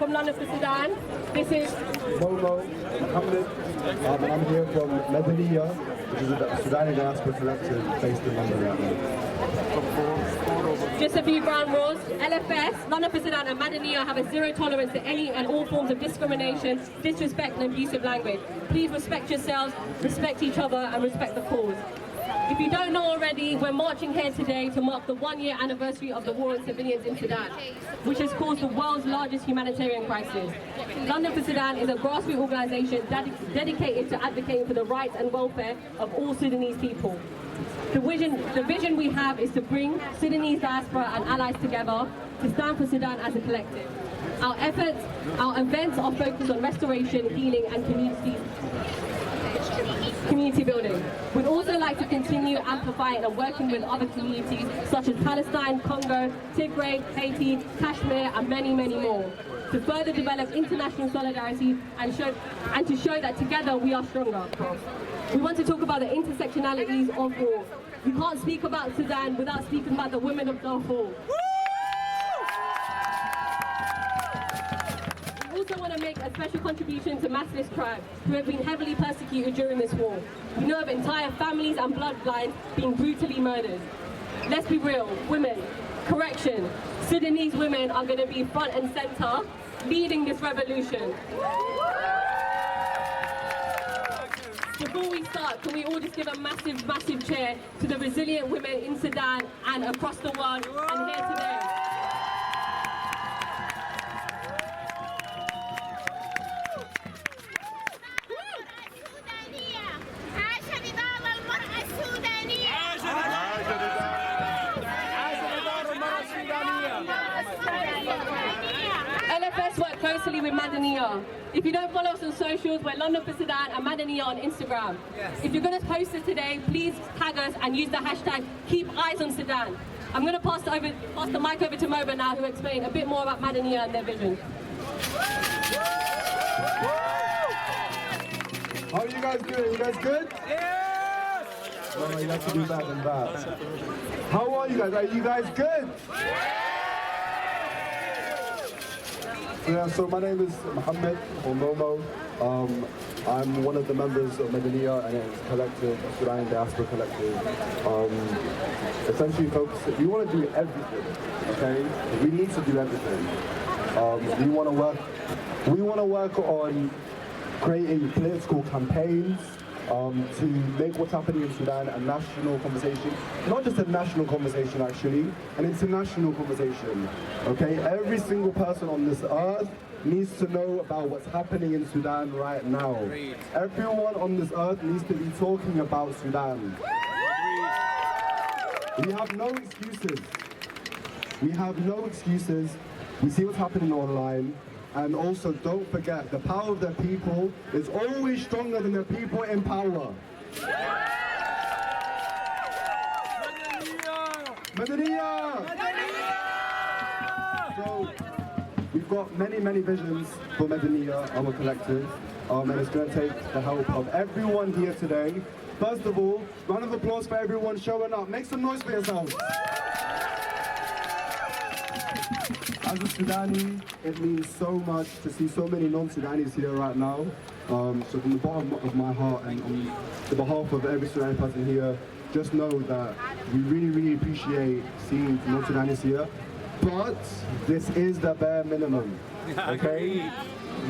from London for Sudan. This is Mohammed. I'm here from Mعنية, which is a Sudani diaspora collective based in London right now. Just a few ground rules. LFS, London for Sudan and Mعنية have a zero tolerance to any and all forms of discrimination, disrespect and abusive language. Please respect yourselves, respect each other and respect the cause. If you don't know already, we're marching here today to mark the one-year anniversary of the war on civilians in Sudan, which has caused the world's largest humanitarian crisis. London for Sudan is a grassroots organisation dedicated to advocating for the rights and welfare of all Sudanese people. The vision we have is to bring Sudanese diaspora and allies together to stand for Sudan as a collective. Our events are focused on restoration, healing and community building. We'd also like to continue amplifying and working with other communities such as Palestine, Congo, Tigray, Haiti, Kashmir and many, many more to further develop international solidarity and to show that together we are stronger. We want to talk about the intersectionalities of war. We can't speak about Sudan without speaking about the women of Darfur. We also want to make a special contribution to massless tribes who have been heavily persecuted during this war. We know of entire families and bloodlines being brutally murdered. Let's be real, women, correction, Sudanese women are going to be front and center leading this revolution. Before we start, can we all just give a massive, massive cheer to the resilient women in Sudan and across the world and here today. LFS work closely with Mعنية. If you don't follow us on socials, we're London for Sudan and Mعنية on Instagram. Yes. If you're going to post it today, please tag us and use the hashtag Keep Eyes on Sudan. I'm going to pass the mic over to Moba now, who will explain a bit more about Mعنية and their vision. How are you guys doing? You guys good? Yes! Oh, you have to do that and that. How are you guys? Are you guys good? Yeah, so my name is Mohammed, or Momo. I'm one of the members of Mعنية and it's a collective, a Sudani diaspora collective. Essentially focused, we want to do everything, okay? We need to do everything. We want to work on creating political campaigns to make what's happening in Sudan a national conversation. Not just a national conversation actually, an international conversation. Okay, every single person on this earth needs to know about what's happening in Sudan right now. Everyone on this earth needs to be talking about Sudan. We have no excuses. We have no excuses. We see what's happening online. And also, don't forget, the power of the people is always stronger than the people in power. Mعنية! So, we've got many, many visions for Mعنية, our collective, and it's going to take the help of everyone here today. First of all, round of applause for everyone showing up. Make some noise for yourselves. As a Sudani, it means so much to see so many non-Sudanis here right now. So from the bottom of my heart and on the behalf of every Sudani person here, just know that we really, really appreciate seeing non-Sudanis here. But this is the bare minimum, okay?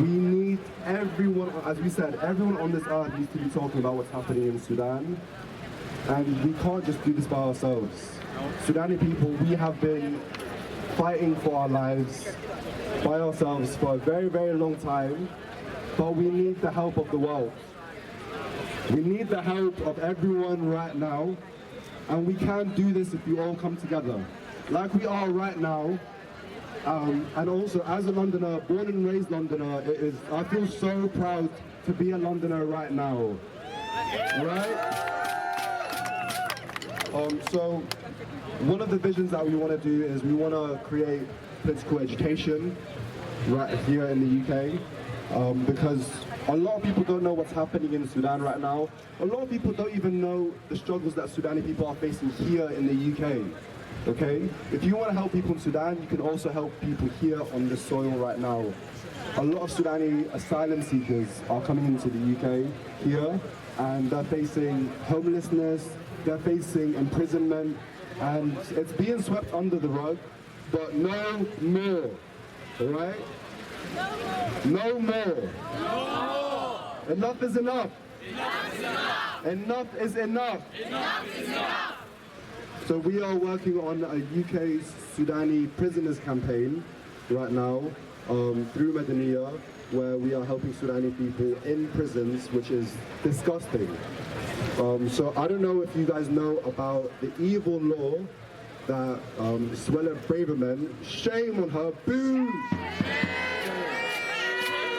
We need everyone, as we said, everyone on this earth needs to be talking about what's happening in Sudan. And we can't just do this by ourselves. Sudani people, we have been fighting for our lives by ourselves for a very, very long time, but we need the help of the world. We need the help of everyone right now, and we can't do this if we all come together, like we are right now. And also, as a Londoner, born and raised Londoner, I feel so proud to be a Londoner right now, right? So, one of the visions that we want to do is we want to create political education right here in the UK, because a lot of people don't know what's happening in Sudan right now. A lot of people don't even know the struggles that Sudani people are facing here in the UK. Okay? If you want to help people in Sudan, you can also help people here on the soil right now. a lot of Sudani asylum seekers are coming into the UK here, and they're facing homelessness, they're facing imprisonment, and it's being swept under the rug, but no more, all right? No more. Enough is enough. Enough is enough. So we are working on a UK Sudani prisoners campaign right now through Mعنية, where we are helping Sudani people in prisons, which is disgusting. So I don't know if you guys know about the evil law that Suella Braverman, shame on her, boo!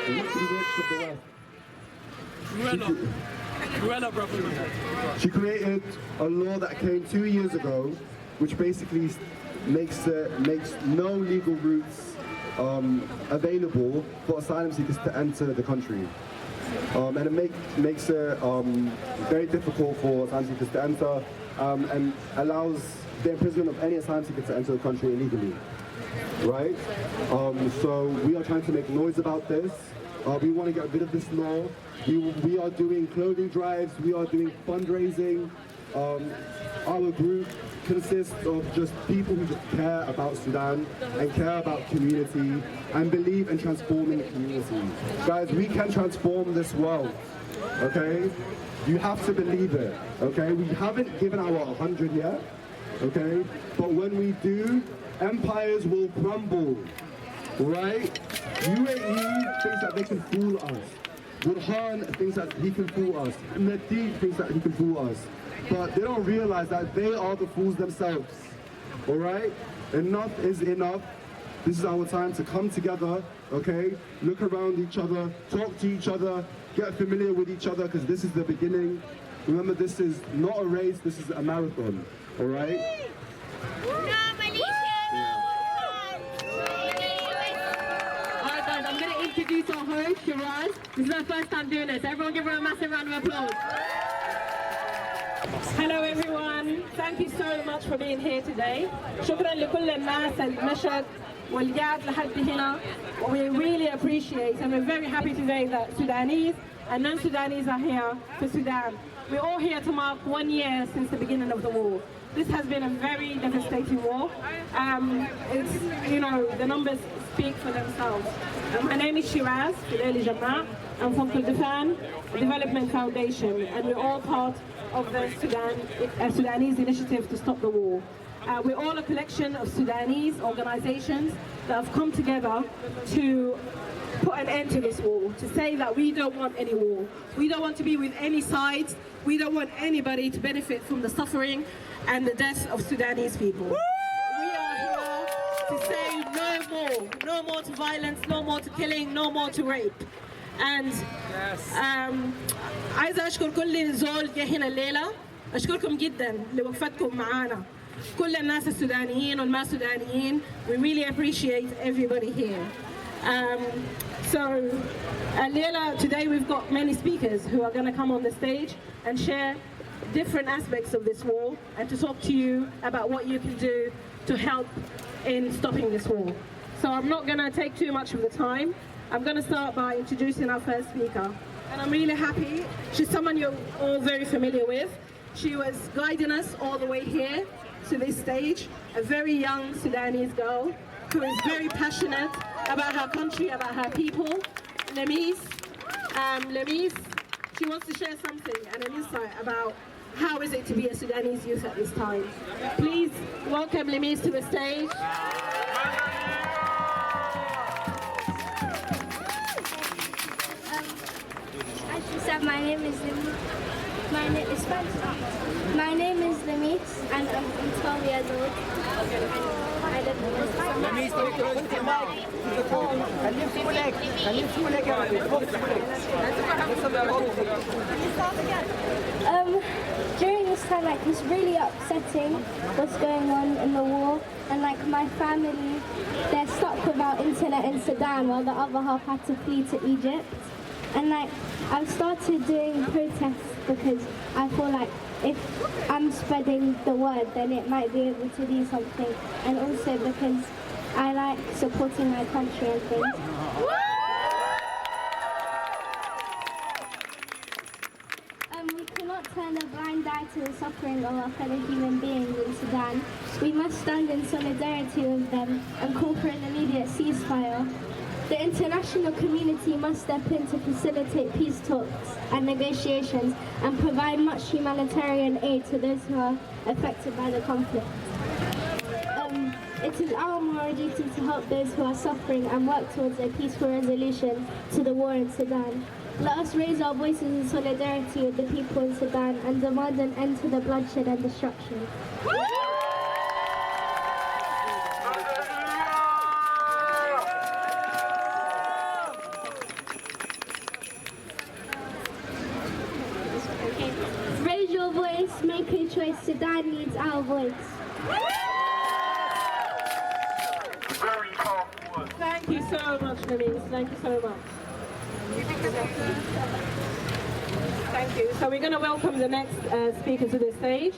The witch of the West. She created a law that came 2 years ago, which basically makes no legal routes available for asylum seekers to enter the country. And it makes it very difficult for asylum seekers to enter and allows the imprisonment of any asylum seeker to enter the country illegally, right? So we are trying to make noise about this. We want to get rid of this law. We are doing clothing drives, we are doing fundraising. Our group consists of just people who just care about Sudan and care about community and believe in transforming the community. Guys, we can transform this world, okay? You have to believe it, okay? We haven't given our 100 yet, okay? But when we do, empires will crumble, right? UAE thinks that they can fool us. Burhan thinks that he can fool us. Nadeed thinks that he can fool us. But they don't realize that they are the fools themselves. All right? Enough is enough. This is our time to come together, okay? Look around each other, talk to each other, get familiar with each other, because this is the beginning. Remember, this is not a race, this is a marathon. All right? Introduce our host, Shiraz. This is our first time doing this. Everyone give her a massive round of applause. Hello everyone. Thank you so much for being here today. شكرا لكل الناس المشت والقعد لحد هنا. We really appreciate and we're very happy today that Sudanese and non-Sudanese are here for Sudan. We're all here to mark 1 year since the beginning of the war. This has been a very devastating war. It's, you know, the numbers speak for themselves. My name is Shiraz Fileli Jamaa. I'm from Kurdistan Development Foundation, and we're all part of the Sudanese initiative to stop the war. We're all a collection of Sudanese organizations that have come together to put an end to this war, to say that we don't want any war. We don't want to be with any sides. We don't want anybody to benefit from the suffering and the death of Sudanese people. We are here to say no more to violence, no more to killing, no more to rape. And عايزة أشكر كل زول جه هنا الليلة. أشكركم جدا لوقفتكم معانا. كل الناس السودانيين والما سودانيين. We really appreciate everybody here. So الليلة, today we've got many speakers who are going to come on the stage and share different aspects of this war and to talk to you about what you can do to help in stopping this war. So I'm not going to take too much of the time. I'm going to start by introducing our first speaker. And I'm really happy. She's someone you're all very familiar with. She was guiding us all the way here to this stage, a very young Sudanese girl who is very passionate about her country, about her people. Lemise, she wants to share something and an insight about how is it to be a Sudanese youth at this time. Please welcome Lemise to the stage. As you said, my name is Lemise. My name is Lemise, and I'm 12 years old. I live in during this time, like, it's really upsetting what's going on in the war, and like my family, they're stuck without internet in Sudan while the other half had to flee to Egypt. And like, I've started doing protests because I feel like if I'm spreading the word, then it might be able to do something. And also because I like supporting my country and things. we cannot turn a blind eye to the suffering of our fellow human beings in Sudan. We must stand in solidarity with them and call for an immediate ceasefire. The international community must step in to facilitate peace talks and negotiations and provide much humanitarian aid to those who are affected by the conflict. It is our moral duty to help those who are suffering and work towards a peaceful resolution to the war in Sudan. Let us raise our voices in solidarity with the people in Sudan and demand an end to the bloodshed and destruction. Raise your voice, make a choice. Sudan needs our voice. Thank you so much, Namis. Thank you so much. Thank you. So we're going to welcome the next speaker to the stage.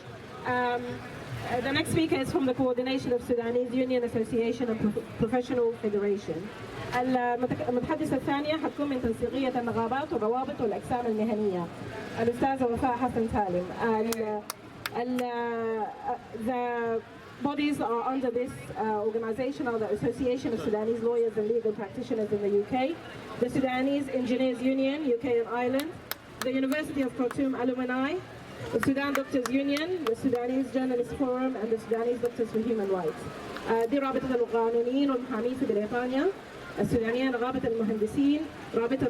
The next speaker is from the Coordination of Sudanese Union Association and Professional Federation. المتحدثة الثانية حتكون من تنسيقية النقابات والروابط والأقسام المهنية الأستاذة وفاء حسن سالم. The bodies are under this organization are the Association of Sudanese Lawyers and Legal Practitioners in the UK, the Sudanese Engineers Union, UK and Ireland, the University of Khartoum Alumni, the Sudan Doctors Union, the Sudanese Journalists Forum, and the Sudanese Doctors for Human Rights. دي رابطة القانونيين والمحامين في بريطانيا، السودانية نقابة المهندسين، رابطة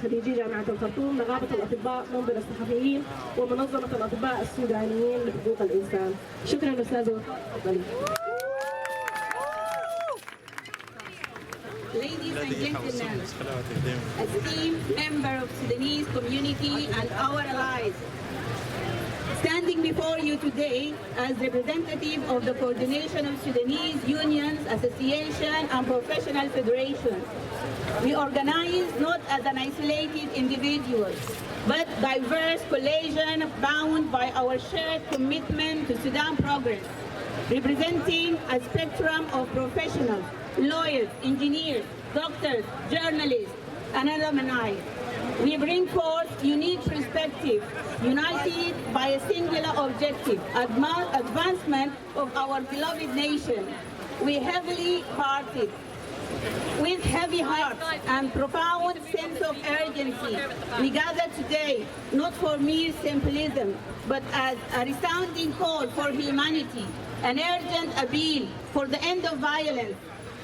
خريجي جامعة الخرطوم، نقابة الأطباء، منظمة الصحفيين، ومنظمة الأطباء السودانيين لحقوق الإنسان. شكرا أستاذة وفاء، تفضلي. Ladies and gentlemen, esteemed member of Sudanese community and our allies, standing before you today as representative of the Coordination of Sudanese Unions, Association and Professional Federations. We organize not as an isolated individual, but diverse coalition bound by our shared commitment to Sudan progress, representing a spectrum of professionals, lawyers, engineers, doctors, journalists, and alumni. We bring forth unique perspective, united by a singular objective, advancement of our beloved nation. We heavily hearted, with heavy hearts and profound sense of urgency, we gather today not for mere simplism, but as a resounding call for humanity, an urgent appeal for the end of violence,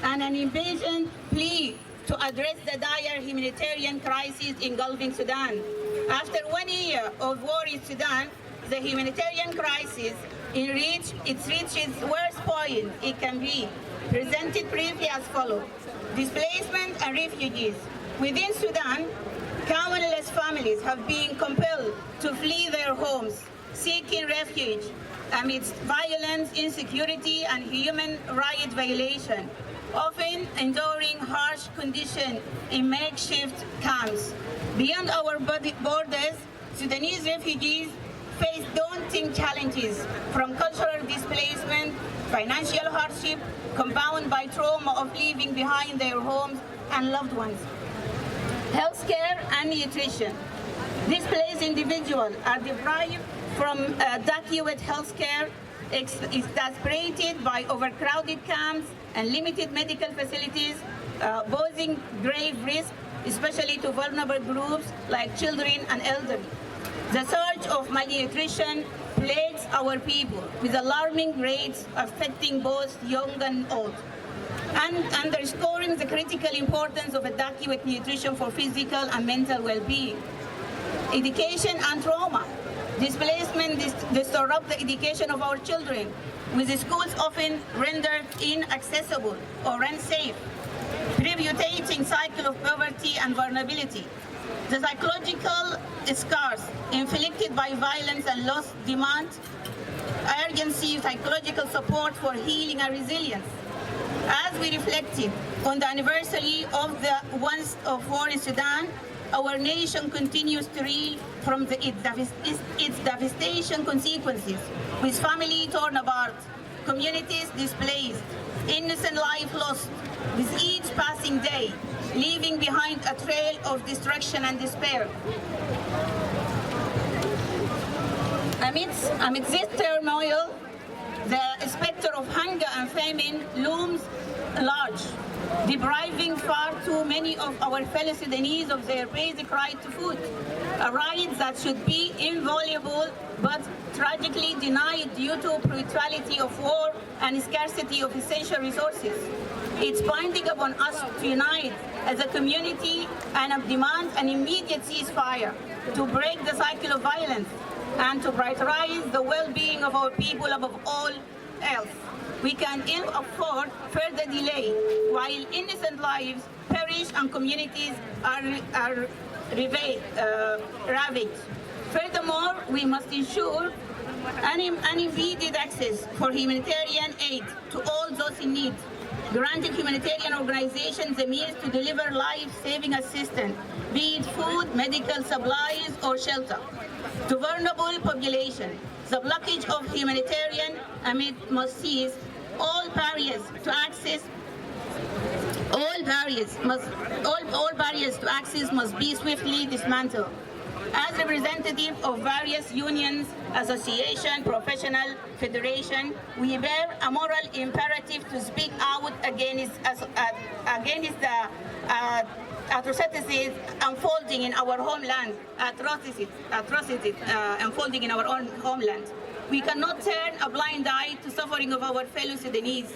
and an impatient plea to address the dire humanitarian crisis engulfing Sudan. After 1 year of war in Sudan, the humanitarian crisis reached its worst point it can be, presented briefly as follows. Displacement and refugees. Within Sudan, countless families have been compelled to flee their homes, seeking refuge amidst violence, insecurity, and human rights violation, often enduring harsh conditions in makeshift camps. Beyond our borders, Sudanese refugees face daunting challenges from cultural displacement, financial hardship, compounded by trauma of leaving behind their homes and loved ones. Healthcare and nutrition. Displaced individuals are deprived from adequate healthcare, exasperated by overcrowded camps and limited medical facilities, posing grave risk, especially to vulnerable groups like children and elderly. The surge of malnutrition plagues our people with alarming rates affecting both young and old, and underscoring the critical importance of adequate nutrition for physical and mental well-being. Education and trauma. Displacement disrupt the education of our children, with the schools often rendered inaccessible or unsafe, perpetuating cycle of poverty and vulnerability. The psychological scars inflicted by violence and loss demand urgency, psychological support for healing and resilience. As we reflected on the anniversary of the once of war in Sudan, our nation continues to reel from its devastation consequences, with family torn apart, communities displaced, innocent life lost, with each passing day leaving behind a trail of destruction and despair. Amidst this turmoil, the specter of hunger and famine looms large, depriving far too many of our fellow Sudanese of their basic right to food, a right that should be inviolable but tragically denied due to brutality of war and scarcity of essential resources. It's binding upon us to unite as a community and demand an immediate ceasefire to break the cycle of violence and to prioritize the well-being of our people above all else. We can ill afford further delay while innocent lives perish and communities are ravaged. Furthermore, we must ensure unimpeded access for humanitarian aid to all those in need, granting humanitarian organizations the means to deliver life-saving assistance, be it food, medical supplies, or shelter, to vulnerable population. The blockage of humanitarian aid must cease. All barriers to access must be swiftly dismantled. As representative of various unions, associations, professional federation, we bear a moral imperative to speak out against the atrocities unfolding in our homeland, atrocities unfolding in our own homeland. We cannot turn a blind eye to suffering of our fellow Sudanese,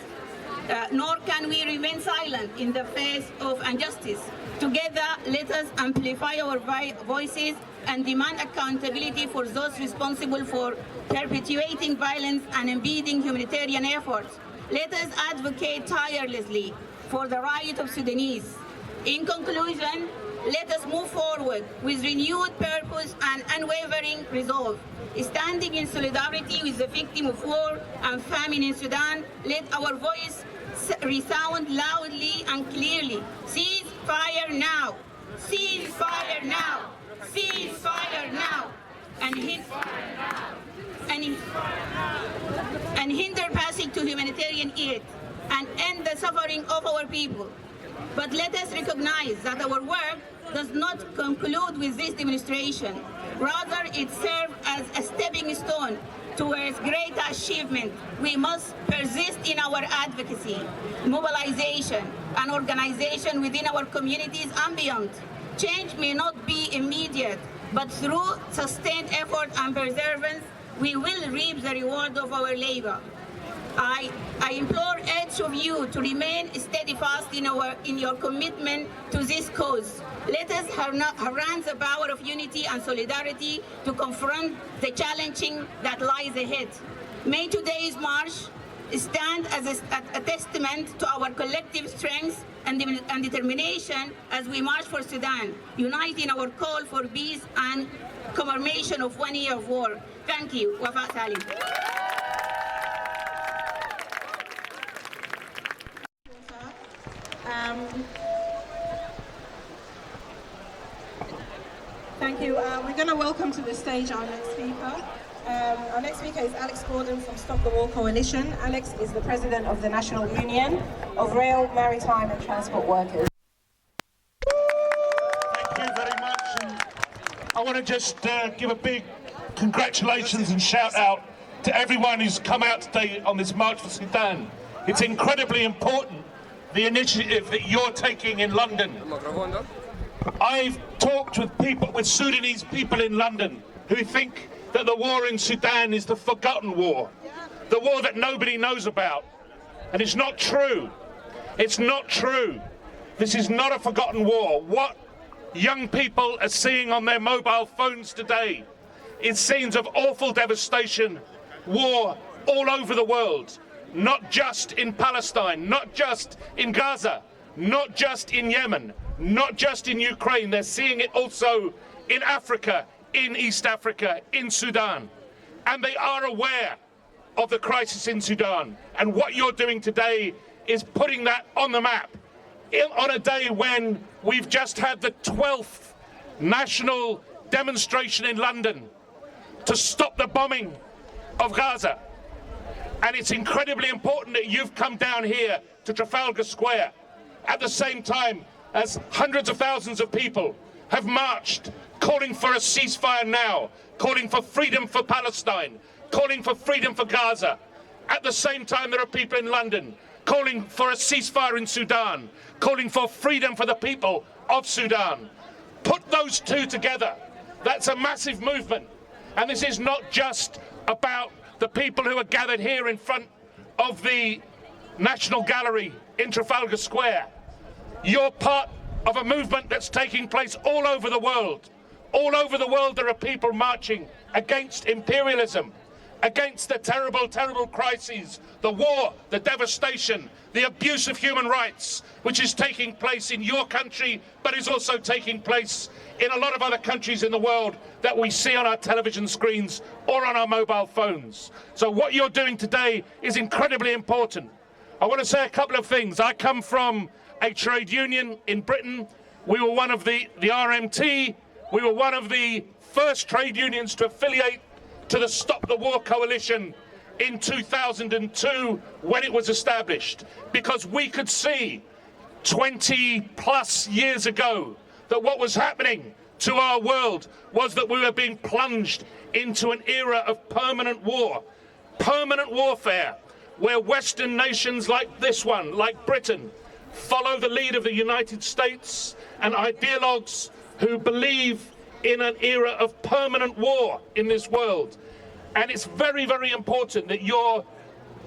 nor can we remain silent in the face of injustice. Together, let us amplify our voices and demand accountability for those responsible for perpetuating violence and impeding humanitarian efforts. Let us advocate tirelessly for the right of Sudanese. In conclusion, let us move forward with renewed purpose and unwavering resolve. Standing in solidarity with the victims of war and famine in Sudan, let our voice resound loudly and clearly. Cease fire now! Cease fire now! Cease fire now! And hinder passage to humanitarian aid and end the suffering of our people. But let us recognize that our work does not conclude with this demonstration. Rather, it serves as a stepping stone towards greater achievement. We must persist in our advocacy, mobilization, and organization within our communities and beyond. Change may not be immediate, but through sustained effort and perseverance, we will reap the reward of our labor. I implore each of you to remain steadfast in your commitment to this cause. Let us harness the power of unity and solidarity to confront the challenging that lies ahead. May today's march stand as a testament to our collective strength and determination as we march for Sudan, uniting our call for peace and commemoration of 1 year of war. Thank you. Wafa Salim. Thank you. We're going to welcome to the stage our next speaker. Our next speaker is Alex Gordon from Stop the War Coalition. Alex is the president of the National Union of Rail, Maritime and Transport Workers. Thank you very much. And I want to just give a big congratulations and shout out to everyone who's come out today on this March for Sudan. It's incredibly important, the initiative that you're taking in London. I've talked with Sudanese people in London who think that the war in Sudan is the forgotten war, the war that nobody knows about. And it's not true. It's not true. This is not a forgotten war. What young people are seeing on their mobile phones today is scenes of awful devastation, war all over the world, not just in Palestine, not just in Gaza, not just in Yemen, not just in Ukraine. They're seeing it also in Africa, in East Africa, in Sudan. And they are aware of the crisis in Sudan. And what you're doing today is putting that on the map. On a day when we've just had the 12th national demonstration in London to stop the bombing of Gaza. And it's incredibly important that you've come down here to Trafalgar Square at the same time as hundreds of thousands of people have marched calling for a ceasefire now, calling for freedom for Palestine, calling for freedom for Gaza. At the same time, there are people in London calling for a ceasefire in Sudan, calling for freedom for the people of Sudan. Put those two together. That's a massive movement. And this is not just about the people who are gathered here in front of the National Gallery in Trafalgar Square. You're part of a movement that's taking place all over the world. All over the world there are people marching against imperialism, against the terrible, terrible crises, the war, the devastation, the abuse of human rights, which is taking place in your country, but is also taking place in a lot of other countries in the world that we see on our television screens or on our mobile phones. So what you're doing today is incredibly important. I want to say a couple of things. I come from a trade union in Britain. We were one of the RMT. We were one of the first trade unions to affiliate to the Stop the War Coalition in 2002 when it was established, because we could see 20 plus years ago that what was happening to our world was that we were being plunged into an era of permanent war, permanent warfare, where Western nations like this one, like Britain, follow the lead of the United States and ideologues who believe in an era of permanent war in this world. And it's very, very important that your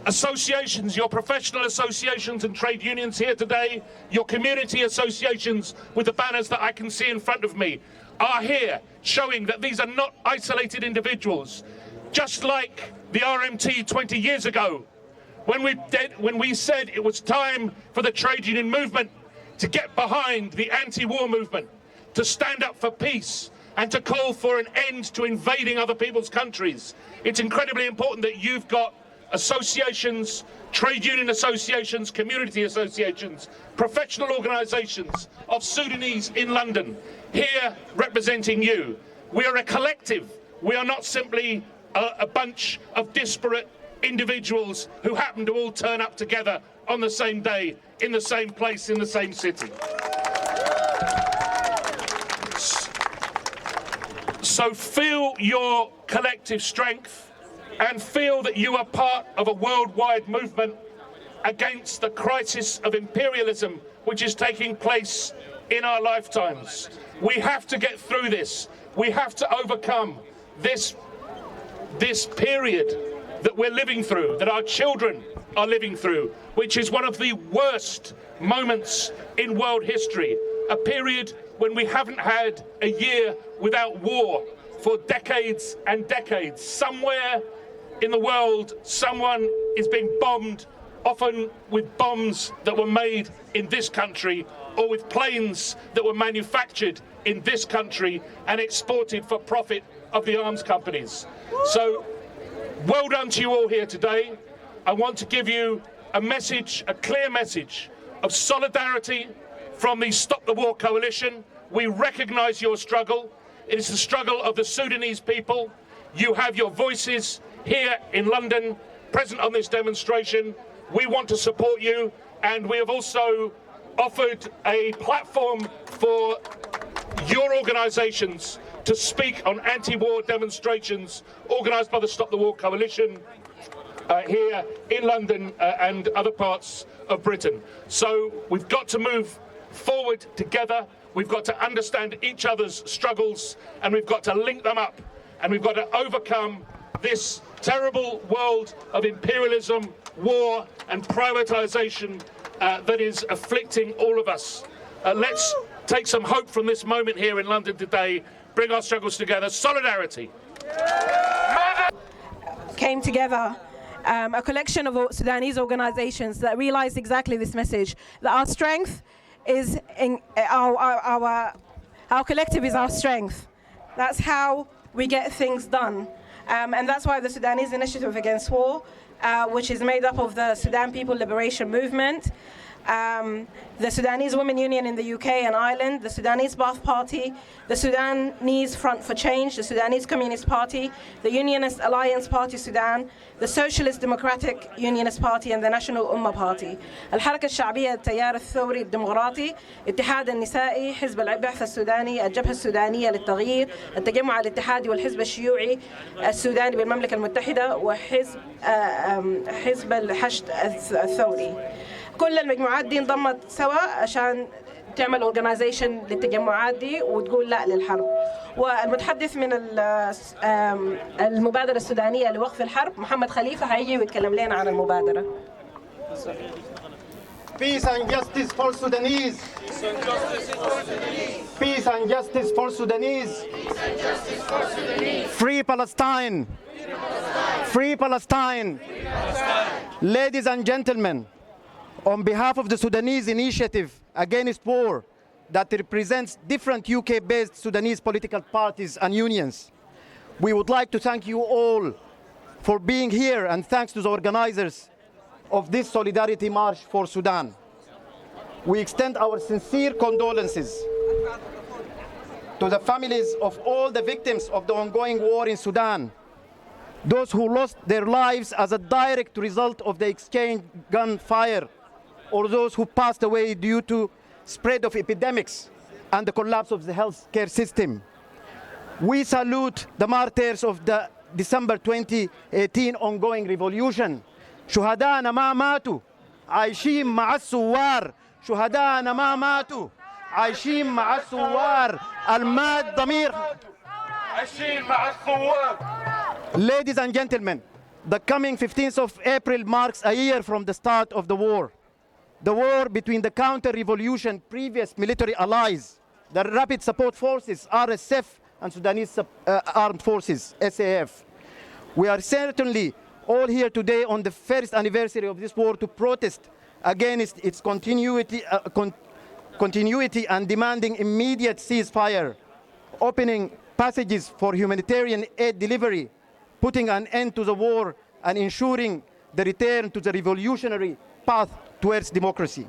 associations, your professional associations and trade unions here today, your community associations with the banners that I can see in front of me, are here showing that these are not isolated individuals. Just like the RMT 20 years ago, when we said it was time for the trade union movement to get behind the anti-war movement, to stand up for peace and to call for an end to invading other people's countries. It's incredibly important that you've got associations, trade union associations, community associations, professional organisations of Sudanese in London here representing you. We are a collective. We are not simply a bunch of disparate individuals who happen to all turn up together on the same day, in the same place, in the same city. So feel your collective strength and feel that you are part of a worldwide movement against the crisis of imperialism which is taking place in our lifetimes. We have to get through this. We have to overcome this period that we're living through, that our children are living through, which is one of the worst moments in world history, a period when we haven't had a year without war for decades and decades. Somewhere in the world, someone is being bombed, often with bombs that were made in this country or with planes that were manufactured in this country and exported for profit of the arms companies. So, well done to you all here today. I want to give you a message, a clear message of solidarity from the Stop the War Coalition. We recognise your struggle. It is the struggle of the Sudanese people. You have your voices here in London, present on this demonstration. We want to support you, and we have also offered a platform for your organisations to speak on anti-war demonstrations organised by the Stop the War Coalition here in London and other parts of Britain. So we've got to move forward together. We've got to understand each other's struggles, and we've got to link them up, and we've got to overcome this terrible world of imperialism, war and privatisation that is afflicting all of us. Let's take some hope from this moment here in London today, bring our struggles together. Solidarity. Came together, a collection of Sudanese organisations that realised exactly this message, that our strength is in our collective is our strength. That's how we get things done. And that's why the Sudanese Initiative Against War, which is made up of the Sudan People Liberation Movement, the Sudanese Women Union in the UK and Ireland, the Sudanese Ba'ath Party, the Sudanese Front for Change, the Sudanese Communist Party, the Unionist Alliance Party Sudan, the Socialist Democratic Unionist Party, and the National Ummah Party. الحركة الشعبية، التيار الثوري الديمقراطي، اتحاد النسائي، حزب البعثة السوداني، الجبهة السودانية للتغيير، التجمع الاتحادي والحزب الشيوعي السوداني بالمملكة المتحدة، وحزب حزب الحشد الثوري. كل المجموعات دي انضمت سوا عشان تعمل اورجنايزيشن للتجمعات دي وتقول لا للحرب. والمتحدث من المبادرة السودانية لوقف الحرب محمد خليفة هيجي ويتكلم لنا عن المبادرة. Peace and justice for Sudanese. Peace and justice for Sudanese. Free Palestine. Free Palestine. Ladies and gentlemen, on behalf of the Sudanese Initiative Against War that represents different UK-based Sudanese political parties and unions, we would like to thank you all for being here, and thanks to the organizers of this Solidarity March for Sudan. We extend our sincere condolences to the families of all the victims of the ongoing war in Sudan, those who lost their lives as a direct result of the exchange gunfire, or those who passed away due to spread of epidemics and the collapse of the healthcare system. We salute the martyrs of the December 2018 ongoing revolution. شهداءنا ما ماتوا عايشين مع الثوار. شهداءنا ما ماتوا عايشين مع الثوار. المات ضمير عايشين مع الثوار. Ladies and gentlemen, the coming 15th of April marks a year from the start of the war. The war between the counter-revolution previous military allies, the Rapid Support Forces, RSF, and Sudanese Armed Forces, SAF. We are certainly all here today on the first anniversary of this war to protest against its continuity and demanding immediate ceasefire, opening passages for humanitarian aid delivery, putting an end to the war, and ensuring the return to the revolutionary path towards democracy.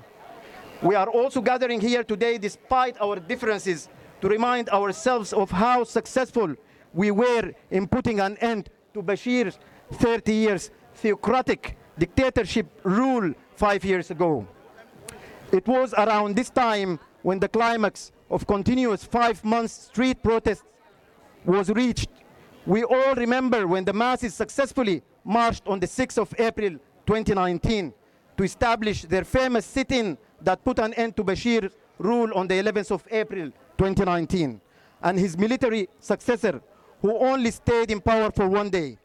We are also gathering here today despite our differences to remind ourselves of how successful we were in putting an end to Bashir's 30 years theocratic dictatorship rule 5 years ago. It was around this time when the climax of continuous 5 months street protests was reached. We all remember when the masses successfully marched on the 6th of April 2019 to establish their famous sit-in that put an end to Bashir's rule on the 11th of April 2019, and his military successor, who only stayed in power for 1 day,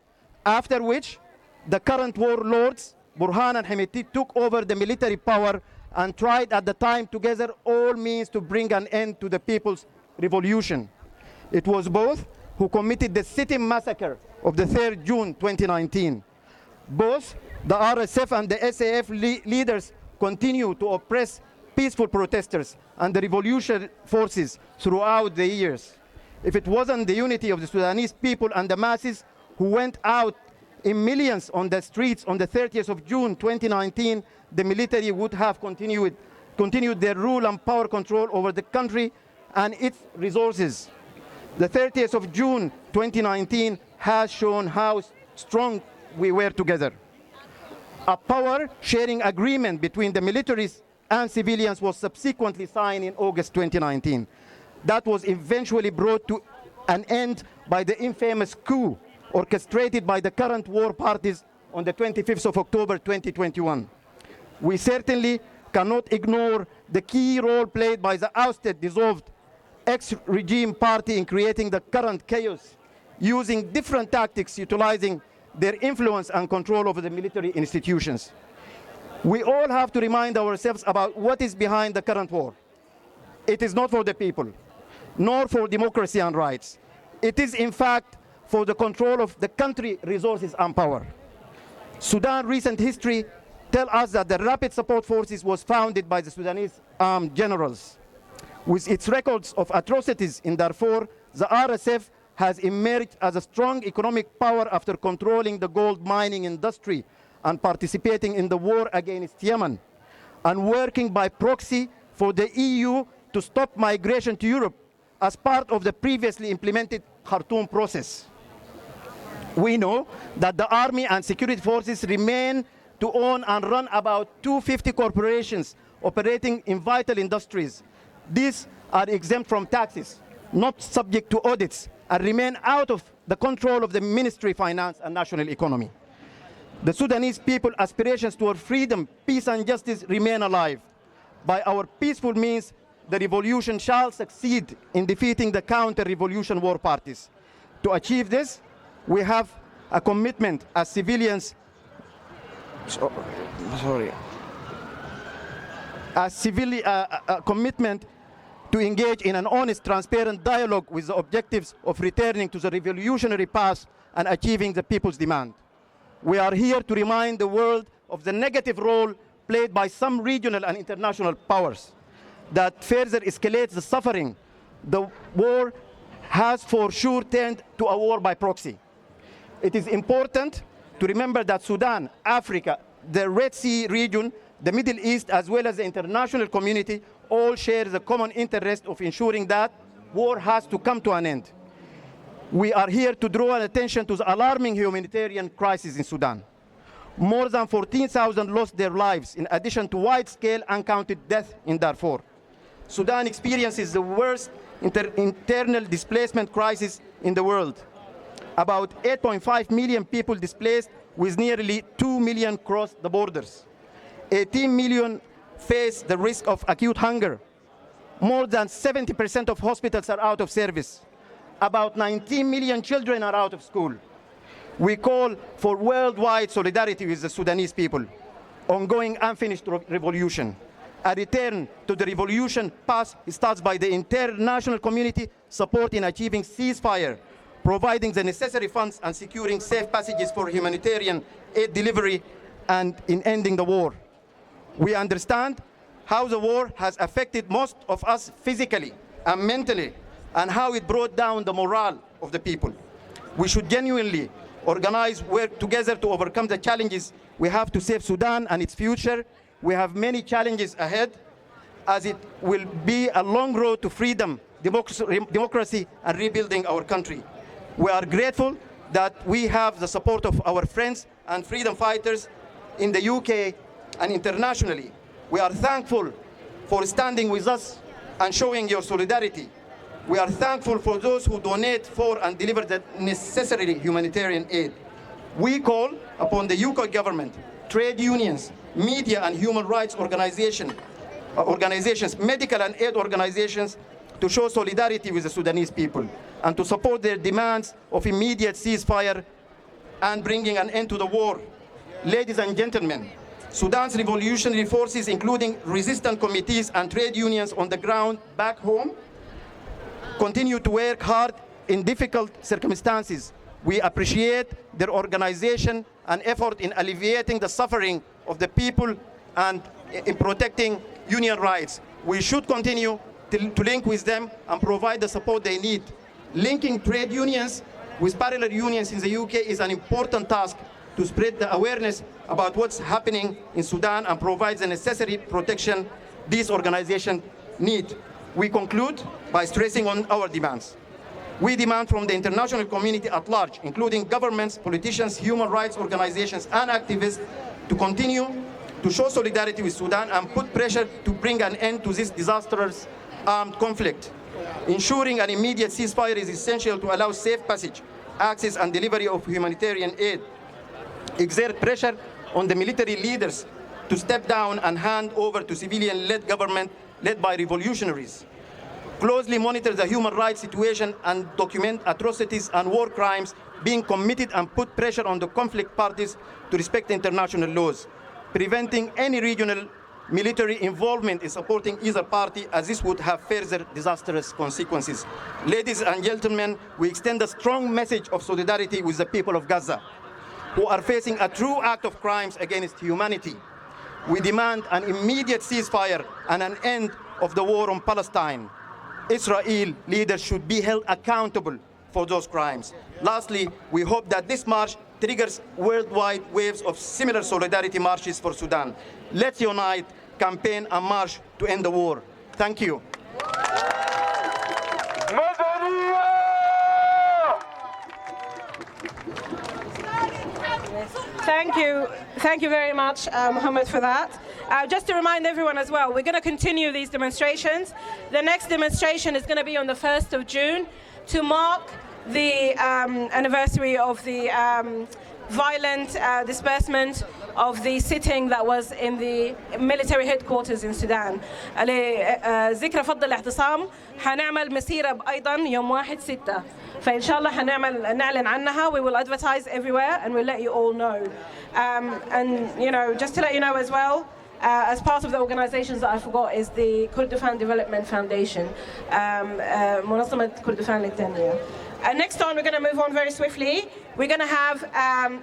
after which the current warlords, Burhan and Hemeti, took over the military power and tried at the time to gather all means to bring an end to the people's revolution. It was both who committed the sit-in massacre of the 3rd June 2019. Both the RSF and the SAF leaders continue to oppress peaceful protesters and the revolution forces throughout the years. If it wasn't the unity of the Sudanese people and the masses who went out in millions on the streets on the 30th of June 2019, the military would have continued their rule and power control over the country and its resources. The 30th of June 2019 has shown how strong we were together. A power-sharing agreement between the militaries and civilians was subsequently signed in August 2019. That was eventually brought to an end by the infamous coup orchestrated by the current war parties on the 25th of October 2021. We certainly cannot ignore the key role played by the ousted, dissolved ex-regime party in creating the current chaos, using different tactics, utilizing their influence and control over the military institutions. We all have to remind ourselves about what is behind the current war. It is not for the people, nor for democracy and rights. It is, in fact, for the control of the country, resources, and power. Sudan's recent history tells us that the Rapid Support Forces was founded by the Sudanese armed generals. With its records of atrocities in Darfur, the RSF has emerged as a strong economic power after controlling the gold mining industry and participating in the war against Yemen. and working by proxy for the EU to stop migration to Europe as part of the previously implemented Khartoum process. We know that the army and security forces remain to own and run about 250 corporations operating in vital industries. These are exempt from taxes, not subject to audits, and remain out of the control of the Ministry of Finance and National Economy. The Sudanese people's aspirations toward freedom, peace, and justice remain alive. By our peaceful means, the revolution shall succeed in defeating the counter-revolution war parties. To achieve this, we have a commitment as civilians, a commitment to engage in an honest, transparent dialogue with the objectives of returning to the revolutionary path and achieving the people's demand. We are here to remind the world of the negative role played by some regional and international powers that further escalates the suffering. The war has for sure turned to a war by proxy. It is important to remember that Sudan, Africa, the Red Sea region, the Middle East, as well as the international community, all share the common interest of ensuring that war has to come to an end. We are here to draw attention to the alarming humanitarian crisis in Sudan. More than 14,000 lost their lives, in addition to wide-scale uncounted death in Darfur. Sudan experiences the worst internal displacement crisis in the world. About 8.5 million people displaced, with nearly 2 million cross the borders. 18 million face the risk of acute hunger. More than 70% of hospitals are out of service. About 19 million children are out of school. We call for worldwide solidarity with the Sudanese people. Ongoing unfinished revolution. A return to the revolution path starts by the international community support in achieving ceasefire, providing the necessary funds and securing safe passages for humanitarian aid delivery, and in ending the war. We understand how the war has affected most of us physically and mentally, and how it brought down the morale of the people. We should genuinely organize, work together to overcome the challenges we have to save Sudan and its future. We have many challenges ahead, as it will be a long road to freedom, democracy, and rebuilding our country. We are grateful that we have the support of our friends and freedom fighters in the UK and internationally. We are thankful for standing with us and showing your solidarity. We are thankful for those who donate for and deliver the necessary humanitarian aid. We call upon the UK government, trade unions, media and human rights organizations, medical and aid organizations, to show solidarity with the Sudanese people and to support their demands of immediate ceasefire and bringing an end to the war. Ladies and gentlemen, Sudan's revolutionary forces, including resistance committees and trade unions on the ground back home, continue to work hard in difficult circumstances. We appreciate their organization and effort in alleviating the suffering of the people and in protecting union rights. We should continue to link with them and provide the support they need. Linking trade unions with parallel unions in the UK is an important task to spread the awareness about what's happening in Sudan and provide the necessary protection these organizations need. We conclude by stressing on our demands. We demand from the international community at large, including governments, politicians, human rights organizations, and activists, to continue to show solidarity with Sudan and put pressure to bring an end to this disastrous armed conflict. Ensuring an immediate ceasefire is essential to allow safe passage, access, and delivery of humanitarian aid. Exert pressure on the military leaders to step down and hand over to civilian-led government led by revolutionaries. Closely monitor the human rights situation and document atrocities and war crimes being committed and put pressure on the conflict parties to respect international laws, preventing any regional military involvement in supporting either party, as this would have further disastrous consequences. Ladies and gentlemen, we extend a strong message of solidarity with the people of Gaza, who are facing a true act of crimes against humanity. We demand an immediate ceasefire and an end of the war on Palestine. Israel leaders should be held accountable for those crimes. Lastly, we hope that this march triggers worldwide waves of similar solidarity marches for Sudan. Let's unite campaign and march to end the war. Thank you. Thank you very much, Mohammed, for that. Just to remind everyone as well, we're going to continue these demonstrations. The next demonstration is going to be on the 1st of June to mark the anniversary of the violent disbursement of the sitting that was in the military headquarters in Sudan. لذكرى فض الاعتصام حنعمل مسيرة أيضا يوم 1/6. فإن شاء الله نعلن عنها. We will advertise everywhere and we'll let you all know. And you know, just to let you know as well, as part of the organizations that I forgot is the Kurdistan Development Foundation, منظمة كردفان للتنمية. And next on, we're going to move on very swiftly. We're going to have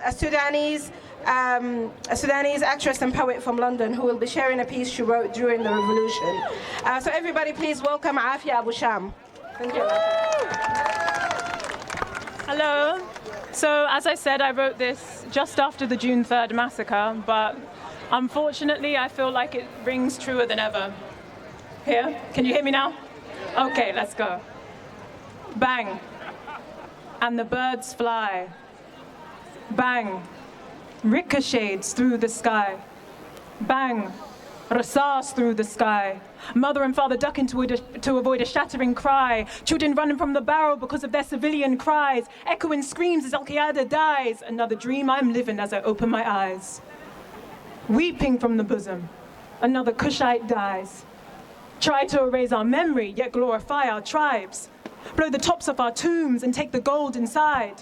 a Sudanese actress and poet from London who will be sharing a piece she wrote during the revolution. So everybody, please welcome Afia Abu Sham. Thank you. Hello. So as I said, I wrote this just after the June 3rd massacre, but unfortunately, I feel like it rings truer than ever. Here? Can you hear me now? Okay, let's go. Bang. And the birds fly. Bang. Ricochets through the sky. Bang. Rasas through the sky. Mother and father ducking to avoid a shattering cry. Children running from the barrel because of their civilian cries. Echoing screams as Al-Qaeda dies. Another dream I'm living as I open my eyes. Weeping from the bosom. Another Cushite dies. Try to erase our memory, yet glorify our tribes. Blow the tops off our tombs and take the gold inside.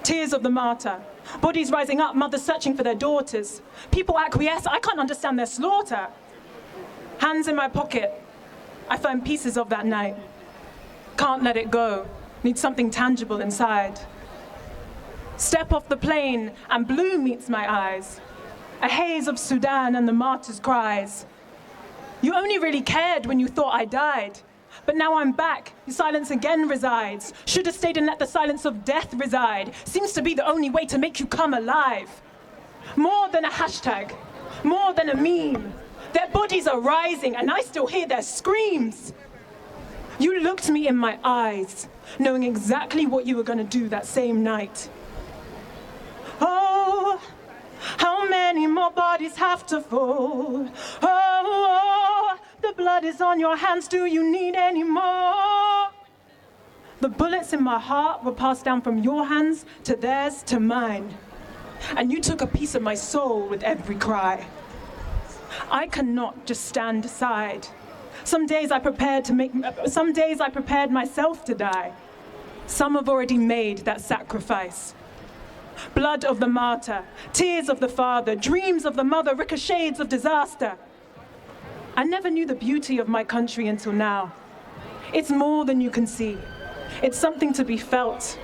Tears of the martyr. Bodies rising up, mothers searching for their daughters. People acquiesce, I can't understand their slaughter. Hands in my pocket, I find pieces of that night. Can't let it go, need something tangible inside. Step off the plane and blue meets my eyes. A haze of Sudan and the martyr's cries. You only really cared when you thought I died. But now I'm back, your silence again resides. Should have stayed and let the silence of death reside. Seems to be the only way to make you come alive. More than a hashtag, more than a meme. Their bodies are rising and I still hear their screams. You looked me in my eyes, knowing exactly what you were gonna do that same night. Oh, how many more bodies have to fall? Oh, the blood is on your hands, do you need any more? The bullets in my heart were passed down from your hands to theirs to mine. And you took a piece of my soul with every cry. I cannot just stand aside. Some days I prepared myself to die. Some have already made that sacrifice. Blood of the martyr, tears of the father, dreams of the mother, ricochets of disaster. I never knew the beauty of my country until now. It's more than you can see. It's something to be felt.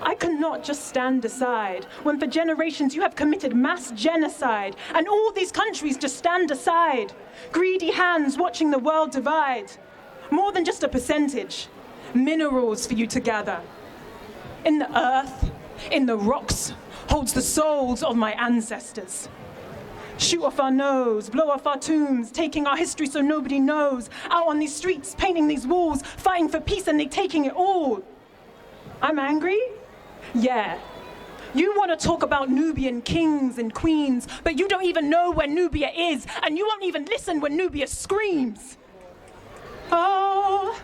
I cannot just stand aside when for generations you have committed mass genocide and all these countries just stand aside. Greedy hands watching the world divide. More than just a percentage. Minerals for you to gather. In the earth, in the rocks, holds the souls of my ancestors. Shoot off our nose, blow off our tombs, taking our history so nobody knows. Out on these streets, painting these walls, fighting for peace and they taking it all. I'm angry? Yeah. You want to talk about Nubian kings and queens, but you don't even know where Nubia is, and you won't even listen when Nubia screams. Oh,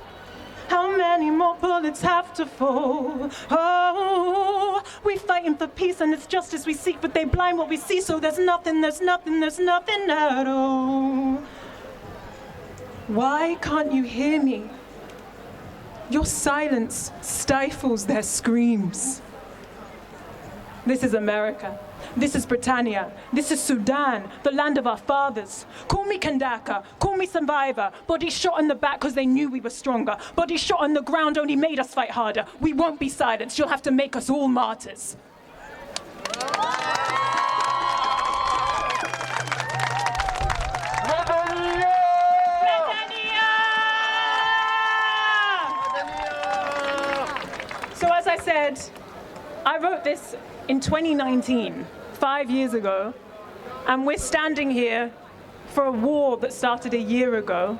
how many more bullets have to fall? Oh, we're fighting for peace and it's justice we seek, but they blind what we see, so there's nothing at all. Why can't you hear me? Your silence stifles their screams. This is America. This is Britannia. This is Sudan, the land of our fathers. Call me Kandaka, call me survivor. Bodies shot in the back because they knew we were stronger. Bodies shot on the ground only made us fight harder. We won't be silenced. You'll have to make us all martyrs. So as I said, I wrote this in 2019, 5 years ago, and we're standing here for a war that started a year ago,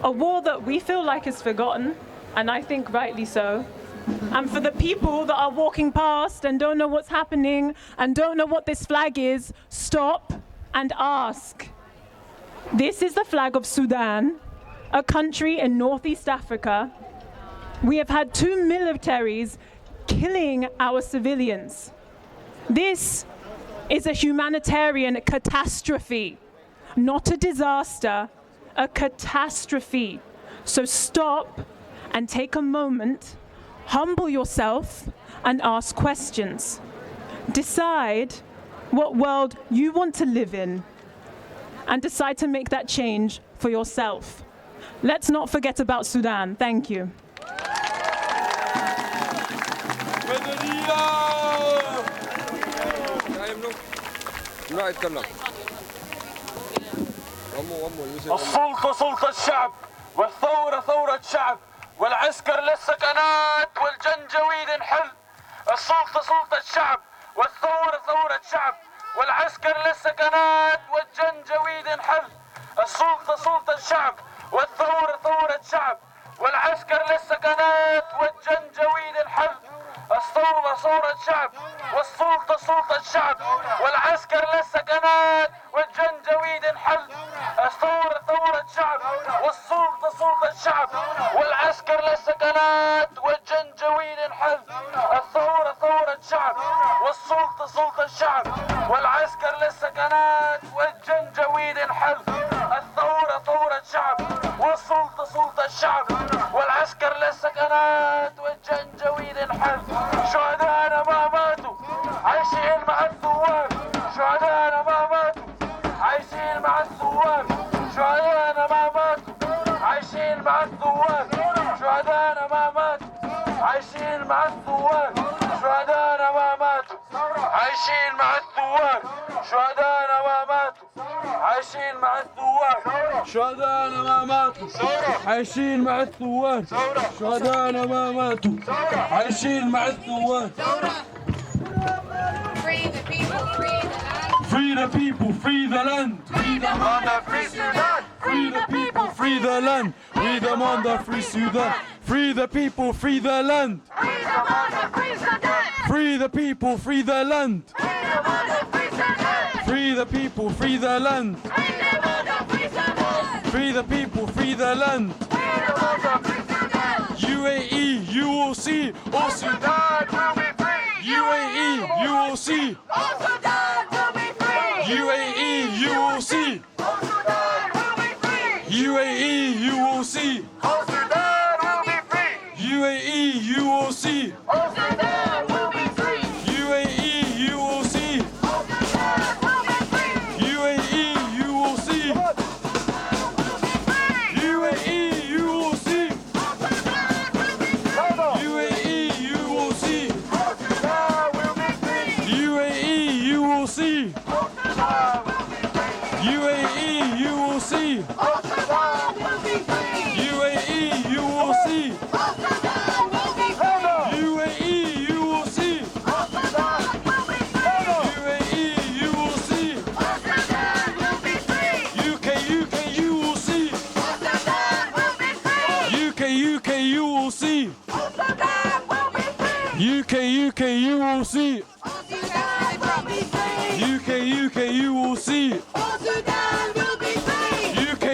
a war that we feel like is forgotten, and I think rightly so. And for the people that are walking past and don't know what's happening and don't know what this flag is, stop and ask. This is the flag of Sudan, a country in Northeast Africa. We have had 2 militaries killing our civilians. This is a humanitarian catastrophe, not a disaster, a catastrophe. So stop and take a moment, humble yourself and ask questions. Decide what world you want to live in and decide to make that change for yourself. Let's not forget about Sudan. Thank you. السلطة سلطة الشعب والثورة ثورة الشعب والعسكر للسكنات والجنجويد انحل. السلطة سلطة الشعب والثورة ثورة الشعب والعسكر للسكنات والجنجويد انحل. السلطة سلطة الشعب والثورة ثورة الشعب والعسكر للسكنات والجنجويد انحل. الثورة ثورة الشعب والسلطة سلطة الشعب والعسكر للسكنات والجنجويد انحل. الثورة ثورة الشعب والسلطة سلطة الشعب والعسكر للسكنات والجنجويد انحل. الثورة ثورة الشعب والسلطة سلطة الشعب والعسكر للسكنات والجنجويد انحل. الثورة ثورة الشعب والسلطة سلطة الشعب والعسكر للسكنات والجنجويد انحل. شهداءنا ما ماتوا عايشين مع الثوار. شهداءنا ما ماتوا عايشين مع الثوار. شهداءنا ما ماتوا عايشين مع الثوار. شهداءنا ما ماتوا عايشين مع الثوار. شهداءنا ما ماتوا عايشين مع الثوار. شهداءنا ما ماتوا عايشين مع الثوار. شهداءنا ما ماتوا عايشين مع الثوار. شهداءنا ما ماتوا عايشين مع الثوار. Free the people, free the land. We demand a free Sudan. Free the people, free the land. We demand a free Sudan. Free the people, free the land. We demand a free Sudan. Free the people, free the land. We demand a free Sudan. Free the people, free the land. We demand a free Sudan. Free the people, free the land. We demand a free Sudan. UAE, you will see, all Sudan will be free. UAE, you will see, all Sudan will be free. UAE, you will see, all Sudan will be free. UAE, you will see, all Sudan will be free. UAE, you will see, all Sudan will be free. UAE, you will see, all Sudan will be free. UAE, you will see, UAE, you will see, all Sudan will be free. UAE, you will see, all Sudan will be free. UAE, you will see, all Sudan will be free. UAE, you will see, all Sudan will be free. UAE, you will see, all Sudan will be free. UAE, you will see, all Sudan will be free. UAE, you will see, all Sudan will be free. UK, you will see, all Sudan will be free. UK, you will see, all Sudan will be free. UK, you will see, all Sudan will be free. UK, you will see, all Sudan will be free. UK,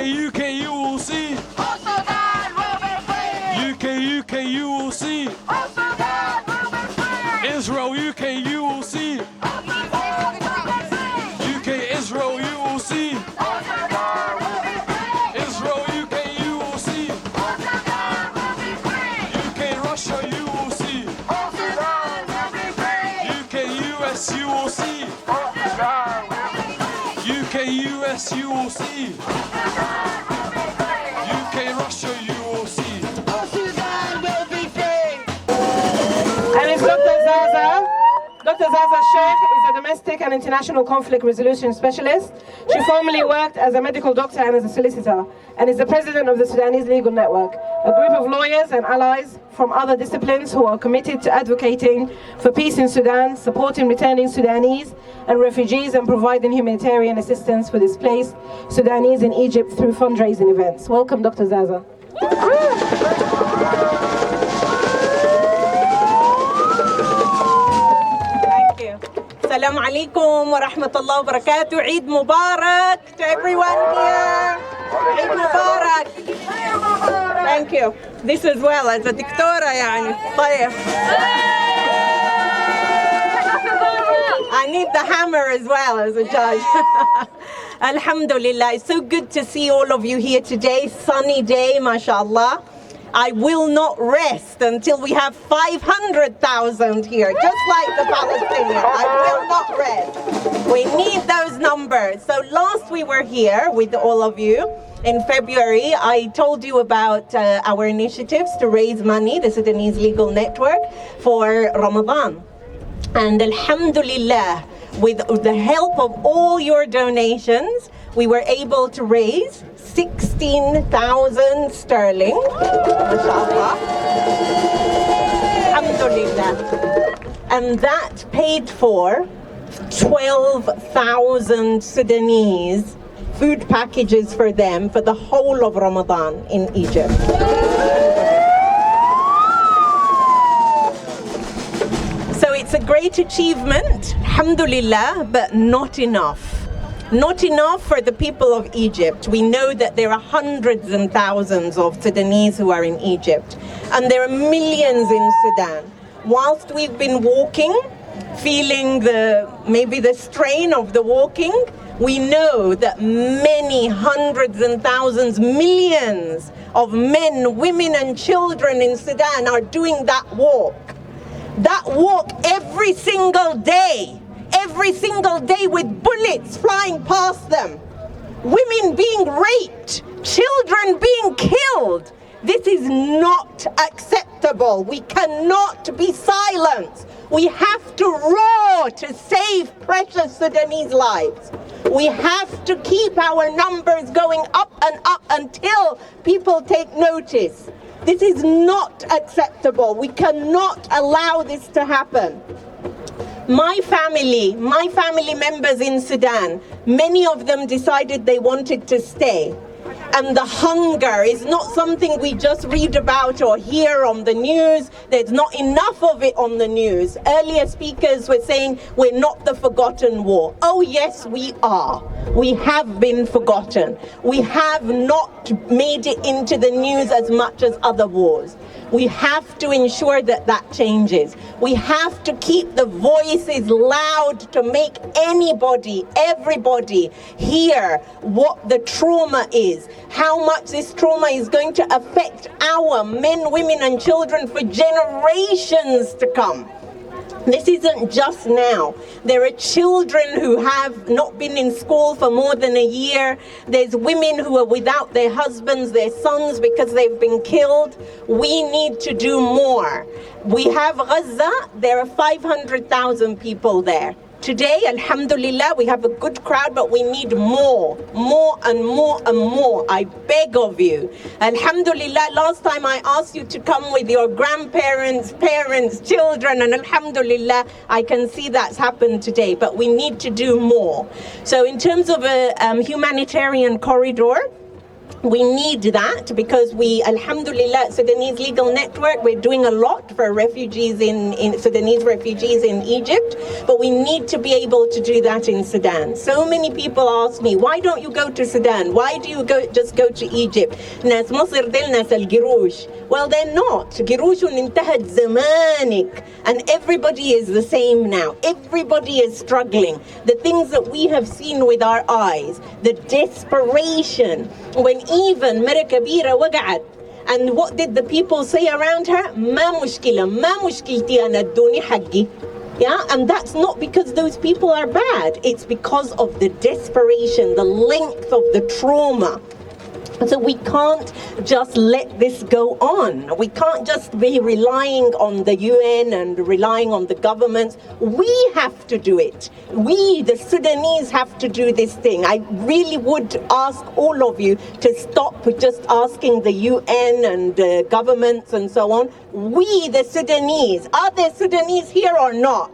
you will see, all Sudan will be free. UK, you will see, all Sudan will be free. Israel, UK, you will see, all Sudan will be free. UK, Israel, you will see, all Sudan will be free. Israel, UK, you will see, all Sudan will be free. UK, Russia, you will see, all Sudan will be free. UK, US, you will see, all Sudan will be free. UK, US, you will see, all Sudan will be free. UK, Russia, you will see, all Sudan will be free. And it's Dr. Zaza. Dr. Zaza Sheikh is a domestic and international conflict resolution specialist. She formerly worked as a medical doctor and as a solicitor, and is the president of the Sudanese Legal Network, a group of lawyers and allies from other disciplines who are committed to advocating for peace in Sudan, supporting returning Sudanese and refugees, and providing humanitarian assistance for displaced Sudanese in Egypt through fundraising events. Welcome, Dr. Zaza. Thank you. Assalamu alaikum wa rahmatullahi wa barakatuh. Eid Mubarak to everyone here. Eid Mubarak. Thank you. This as well as a dictora يعني. طيب. I need the hammer as well as a judge. Alhamdulillah, it's so good to see all of you here today. Sunny day, mashallah. I will not rest until we have 500,000 here, just like the Palestinians. I will not rest. We need those numbers. So last we were here with all of you in February, I told you about our initiatives to raise money, the Sudanese Legal Network, for Ramadan. And alhamdulillah, with the help of all your donations, we were able to raise 16,000 sterling. Mashallah. Alhamdulillah. And that paid for 12,000 Sudanese food packages for them for the whole of Ramadan in Egypt. So it's a great achievement, alhamdulillah, but not enough. Not enough for the people of Egypt. We know that there are hundreds and thousands of Sudanese who are in Egypt, and there are millions in Sudan. Whilst we've been walking, feeling maybe the strain of the walking, we know that many hundreds and thousands, millions of men, women and children in Sudan are doing that walk. That walk every single day with bullets flying past them, women being raped, children being killed. This is not acceptable. We cannot be silent. We have to roar to save precious Sudanese lives. We have to keep our numbers going up and up until people take notice. This is not acceptable. We cannot allow this to happen. My family members in Sudan, many of them decided they wanted to stay. And the hunger is not something we just read about or hear on the news. There's not enough of it on the news. Earlier speakers were saying we're not the forgotten war. Oh yes, we are. We have been forgotten. We have not made it into the news as much as other wars. We have to ensure that that changes. We have to keep the voices loud to make everybody hear what the trauma is, how much this trauma is going to affect our men, women and children for generations to come. This isn't just now. There are children who have not been in school for more than a year. There's women who are without their husbands, their sons, because they've been killed. We need to do more. We have Gaza. There are 500,000 people there. Today, alhamdulillah, we have a good crowd, but we need more and more and more. I beg of you. Alhamdulillah, last time I asked you to come with your grandparents, parents, children, and alhamdulillah, I can see that's happened today, but we need to do more. So in terms of a humanitarian corridor, we need that because we, alhamdulillah, Sudanese Legal Network, we're doing a lot for refugees in Sudanese refugees in Egypt, but we need to be able to do that in Sudan. So many people ask me, why don't you go to Sudan? Why do you just go to Egypt? ناس مصر دل ناس القروش. Well, they're not. قروش انتهت زمانك. And everybody is the same now. Everybody is struggling. The things that we have seen with our eyes, the desperation, when even مرة كبيرة وقعت. And what did the people say around her? ما مشكلة مشكلتي أنا ادوني حقي. Yeah, and that's not because those people are bad. It's because of the desperation, the length of the trauma. So we can't just let this go on. We can't just be relying on the UN and relying on the governments. We have to do it. We, the Sudanese, have to do this thing. I really would ask all of you to stop just asking the UN and governments and so on. We, the Sudanese, are there Sudanese here or not?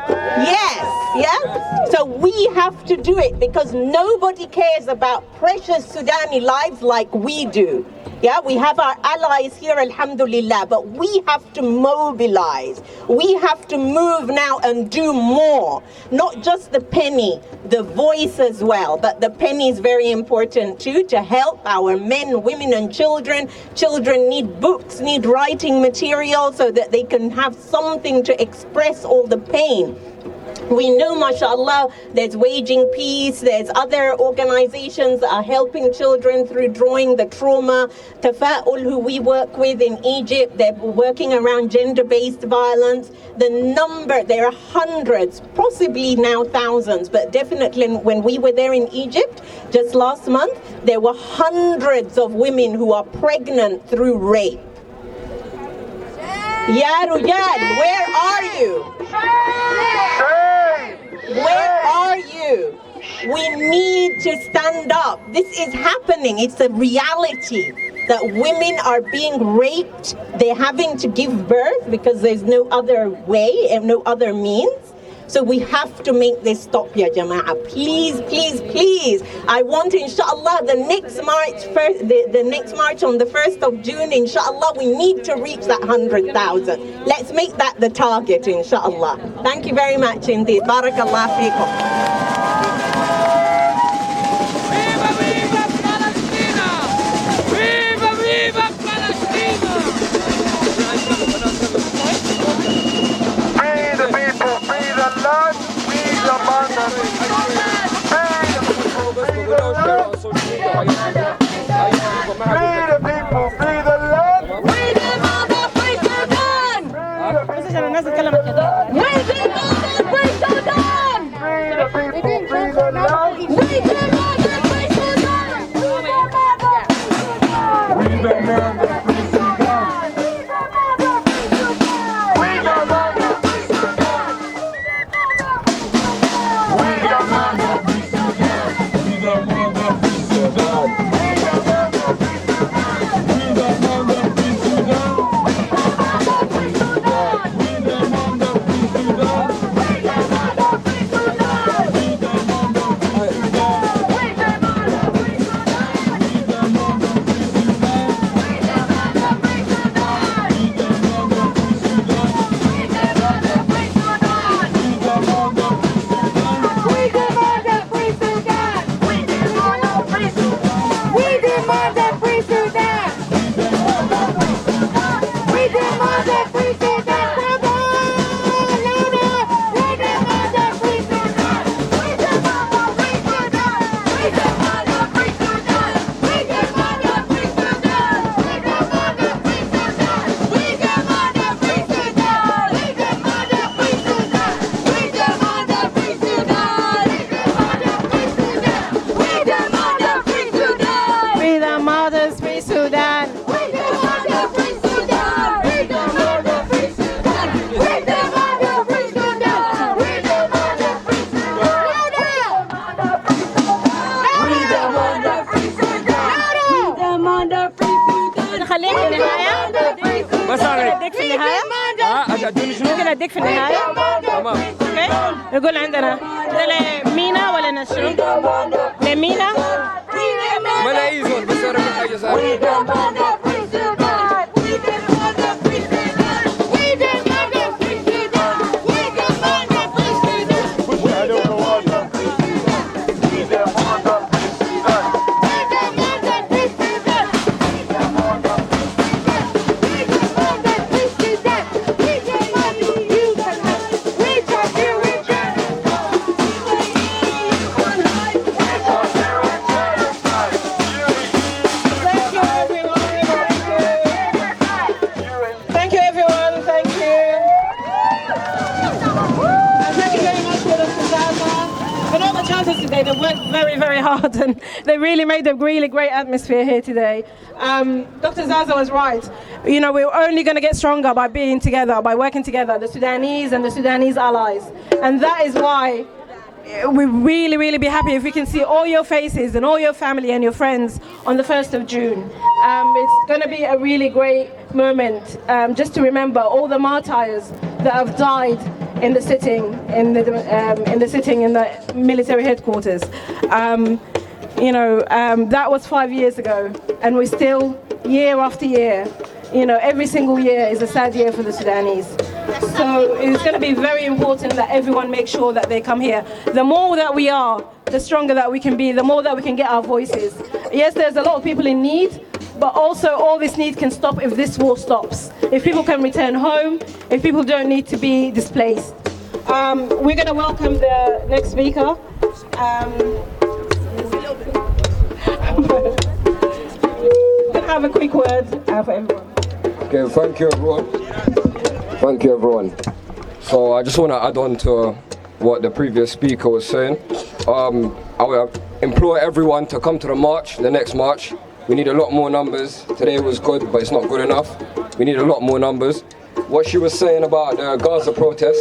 Yes, yeah? So we have to do it because nobody cares about precious Sudani lives like we do. Yeah, we have our allies here, alhamdulillah, but we have to mobilize. We have to move now and do more. Not just the penny, the voice as well, but the penny is very important too, to help our men, women and children. Children need books, need writing material so that they can have something to express all the pain. We know, mashallah, there's Waging Peace, there's other organizations that are helping children through drawing the trauma. Tafa'ul, who we work with in Egypt, they're working around gender-based violence. The number, there are hundreds, possibly now thousands, but definitely when we were there in Egypt just last month, there were hundreds of women who are pregnant through rape. Ya Rujal, where are you? Where are you? We need to stand up. This is happening. It's a reality that women are being raped. They're having to give birth because there's no other way and no other means. So we have to make this stop, ya Jama'ah. Please, please, please. I want, inshallah, the next march on the 1st of June, inshallah, we need to reach that 100,000. Let's make that the target, inshallah. Thank you very much indeed. Barakallah feekum. ممكن اديك في النهايه تمام اوكي نقول عندنا ده لمينا ولا نشرو لمينا ما لاقي زول بس انا من حاجه صار Okay, they've worked very, very hard, and they really made a really great atmosphere here today. Dr. Zaza was right. You know, we're only going to get stronger by being together, by working together, the Sudanese and the Sudanese allies. And that is why we'd really, really be happy if we can see all your faces and all your family and your friends on the 1st of June. It's going to be a really great moment just to remember all the martyrs that have died in the sitting in the military headquarters. That was 5 years ago, and we're still, year after year, every single year is a sad year for the Sudanese. So it's going to be very important that everyone make sure that they come here. The more that we are, the stronger that we can be, the more that we can get our voices. Yes, there's a lot of people in need, but also all this need can stop if this war stops. If people can return home, if people don't need to be displaced. We're going to welcome the next speaker. Have a quick word for everyone. Okay, thank you everyone. Thank you everyone. So I just want to add on to what the previous speaker was saying. I will implore everyone to come to the march, the next march. We need a lot more numbers. Today was good, but it's not good enough. We need a lot more numbers. What she was saying about the Gaza protest,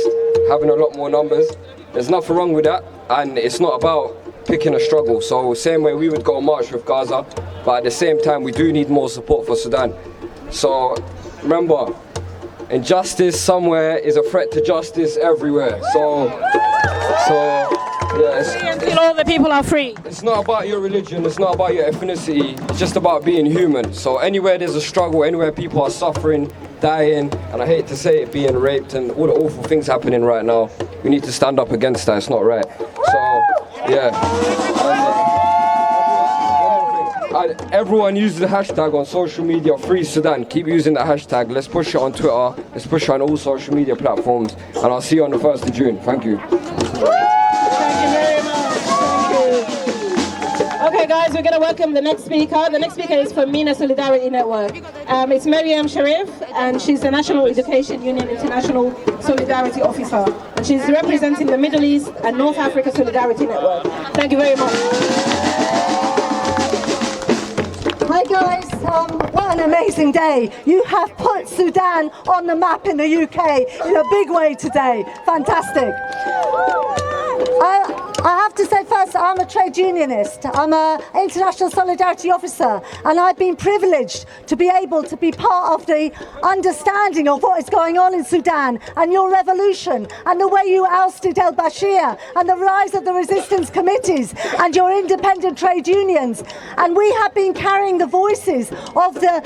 having a lot more numbers, there's nothing wrong with that, and it's not about picking a struggle. So same way we would go march with Gaza, but at the same time we do need more support for Sudan. So remember, injustice somewhere is a threat to justice everywhere. So yeah, until all the people are free. It's not about your religion, it's not about your ethnicity, it's just about being human. So anywhere there's a struggle, anywhere people are suffering, dying, and I hate to say it, being raped and all the awful things happening right now, we need to stand up against that. It's not right. So yeah. Everyone uses the hashtag on social media, Free Sudan. Keep using the hashtag. Let's push it on Twitter. Let's push it on all social media platforms. And I'll see you on the 1st of June. Thank you. Thank you very much. Thank you. Okay, guys, we're going to welcome the next speaker. The next speaker is from MENA Solidarity Network. It's Maryam Sharif, and she's the National Education Union International Solidarity Officer. And she's representing the Middle East and North Africa Solidarity Network. Thank you very much. Hi guys, what an amazing day. You have put Sudan on the map in the UK in a big way today. Fantastic. I have to say first, I'm a trade unionist. I'm an international solidarity officer, and I've been privileged to be able to be part of the understanding of what is going on in Sudan and your revolution and the way you ousted al-Bashir and the rise of the resistance committees and your independent trade unions. And we have been carrying the voices of the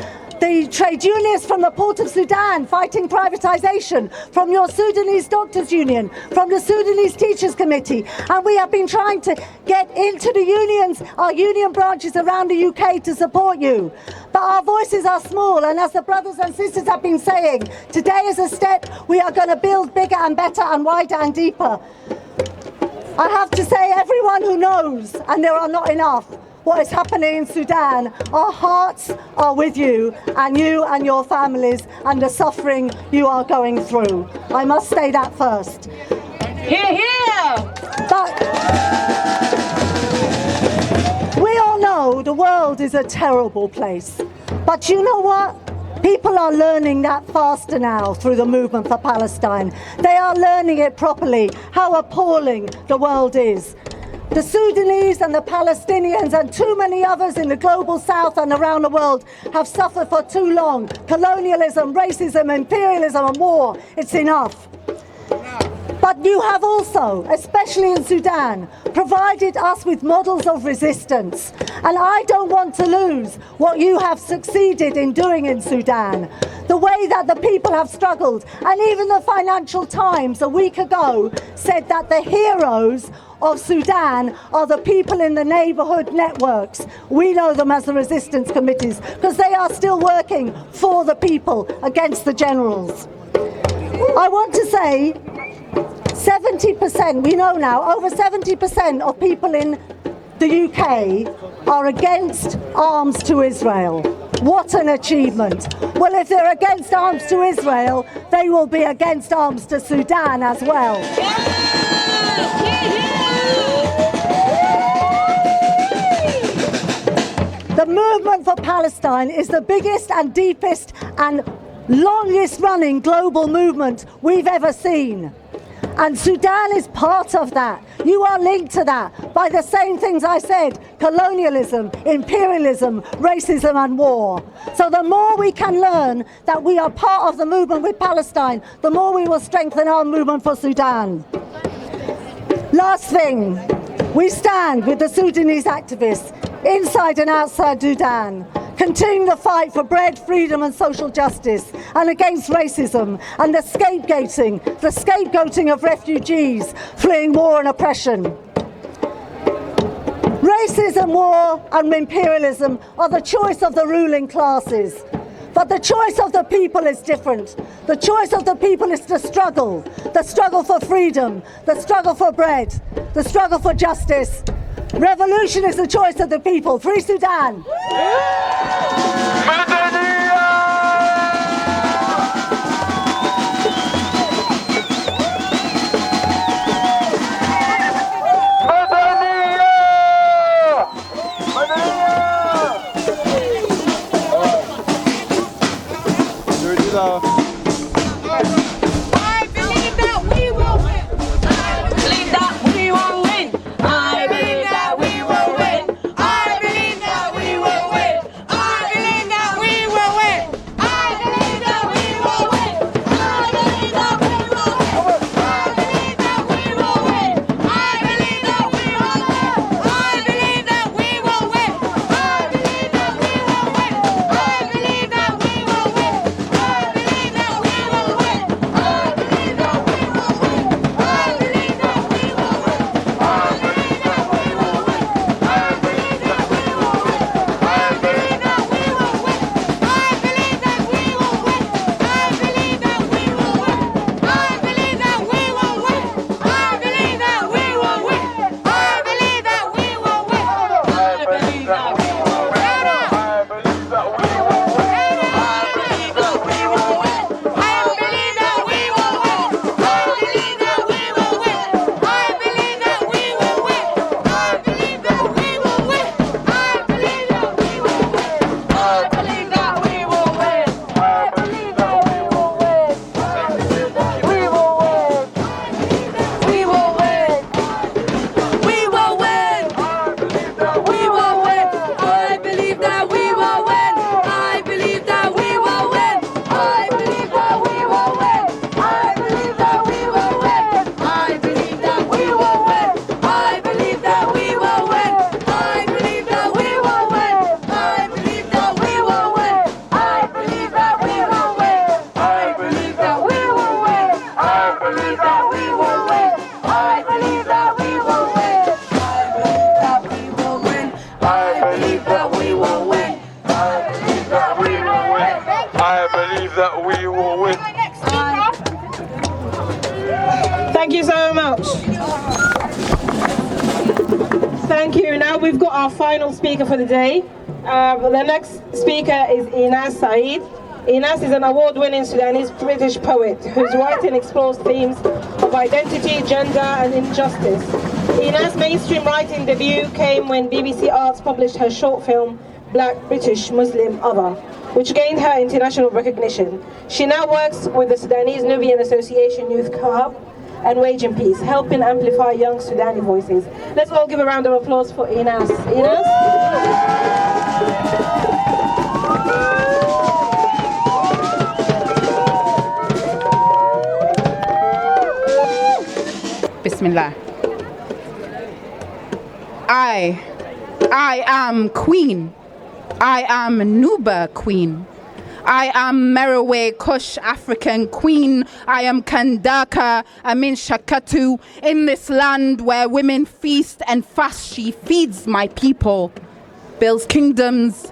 trade unions from the Port of Sudan fighting privatization, from your Sudanese Doctors Union, from the Sudanese Teachers Committee, and we have been trying to get into the unions, our union branches around the UK to support you. But our voices are small, and as the brothers and sisters have been saying, today is a step. We are going to build bigger and better and wider and deeper. I have to say, everyone who knows, and there are not enough, what is happening in Sudan, our hearts are with you and your families and the suffering you are going through. I must say that first. Hear, hear! But we all know the world is a terrible place. But you know what? People are learning that faster now through the movement for Palestine. They are learning it properly, how appalling the world is. The Sudanese and the Palestinians and too many others in the global south and around the world have suffered for too long. Colonialism, racism, imperialism and war. It's enough. But you have also, especially in Sudan, provided us with models of resistance. And I don't want to lose what you have succeeded in doing in Sudan. The way that the people have struggled. And even the Financial Times a week ago said that the heroes of Sudan are the people in the neighbourhood networks. We know them as the resistance committees because they are still working for the people against the generals. I want to say 70%, we know now, over 70% of people in the UK are against arms to Israel. What an achievement. Well, if they're against arms to Israel, they will be against arms to Sudan as well. The movement for Palestine is the biggest and deepest and longest running global movement we've ever seen. And Sudan is part of that. You are linked to that by the same things I said: colonialism, imperialism, racism and war. So the more we can learn that we are part of the movement with Palestine, the more we will strengthen our movement for Sudan. Last thing, we stand with the Sudanese activists inside and outside Sudan, continuing the fight for bread, freedom and social justice, and against racism and the scapegoating of refugees fleeing war and oppression. Racism, war and imperialism are the choice of the ruling classes. But the choice of the people is different. The choice of the people is the struggle for freedom, the struggle for bread, the struggle for justice. Revolution is the choice of the people. Free Sudan! I believe that we will win. I believe that we will win. I believe that we will win. I believe that we will win. I believe that we will win. I believe that we will win. I believe that we will win. I believe that we will win. I believe that we will win. I believe that we will win. I believe that we will win. I believe that we will win. Thank you so much. Thank you. Now we've got our final speaker for the day. The next speaker is Inas Saeed. Inas is an award-winning Sudanese British poet whose writing explores themes of identity, gender and injustice. Inas' mainstream writing debut came when BBC Arts published her short film Black British Muslim Other, which gained her international recognition. She now works with the Sudanese Nubian Association Youth Club and Wage in Peace, helping amplify young Sudani voices. Let's all give a round of applause for Inas. Inas? Bismillah. I am Queen. I am Nuba Queen. I am Merowe Kush African Queen. I am Kandaka Amin Shakatu. In this land where women feast and fast, she feeds my people. Builds kingdoms,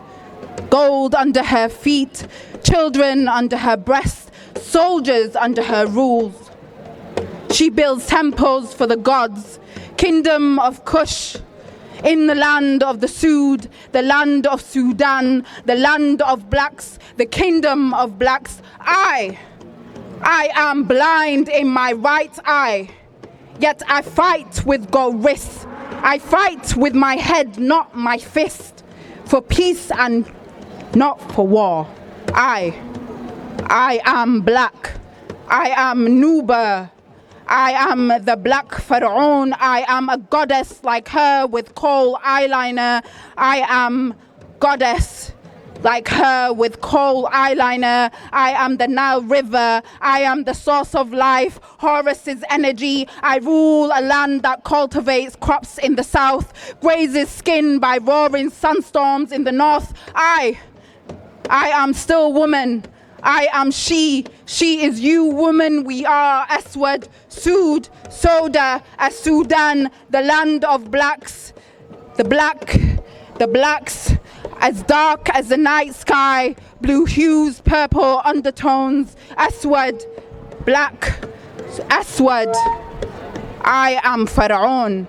gold under her feet, children under her breast, soldiers under her rules. She builds temples for the gods, kingdom of Kush. In the land of the Sud, the land of Sudan, the land of blacks, the kingdom of blacks, I am blind in my right eye, yet I fight with Goris. I fight with my head, not my fist. for peace and not for war. I am black. I am Nuba. I am the black pharaoh. I am a goddess like her with coal eyeliner. I am goddess like her with coal eyeliner. I am the Nile River. I am the source of life, Horus's energy. I rule a land that cultivates crops in the south, grazes skin by roaring sunstorms in the north. I am still woman. I am she. She is you, woman. We are Aswad, Sud, Soda, as Sudan, the land of blacks. The blacks, as dark as the night sky, blue hues, purple undertones. Aswad, black, Aswad. I am Pharaoh.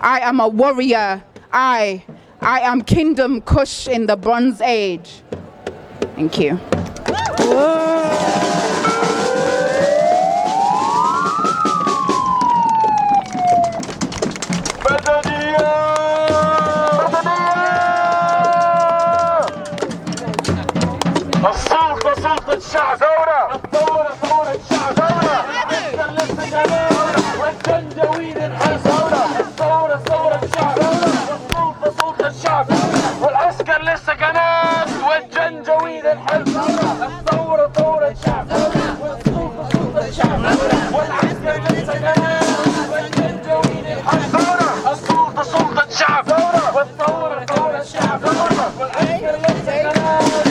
I am a warrior. I am Kingdom Kush in the Bronze Age. Thank you. صوت الشعب الثورة ثورة الشعب والجنجويد الحرب الثورة ثورة الشعب صوت الشعب والعسكر للسكنات والجنجويد الحرب الثورة ثورة الشعب صوت الشعب والعسكر للسكنات والجنجويد الحرب السلطة سلطة الشعب والثورة ثورة الشعب والعسكر للسكنات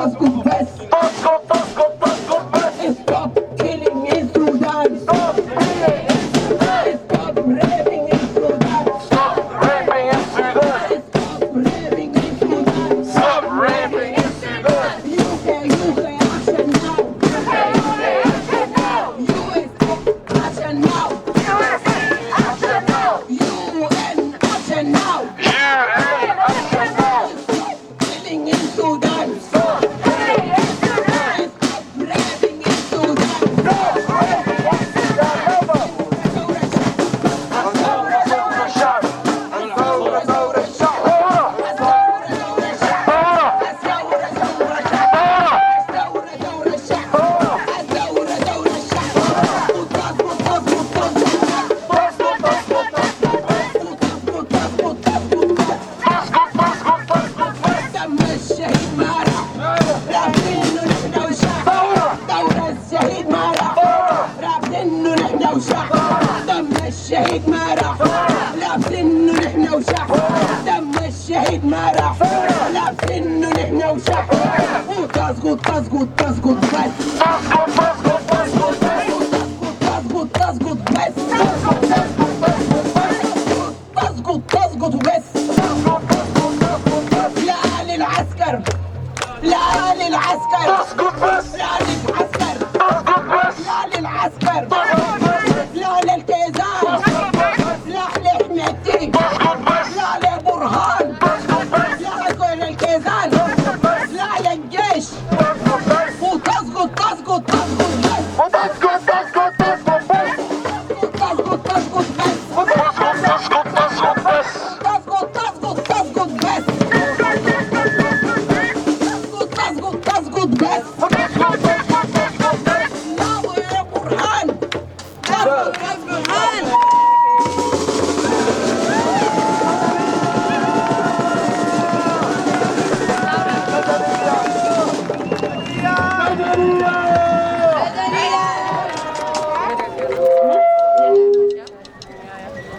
تسقط بس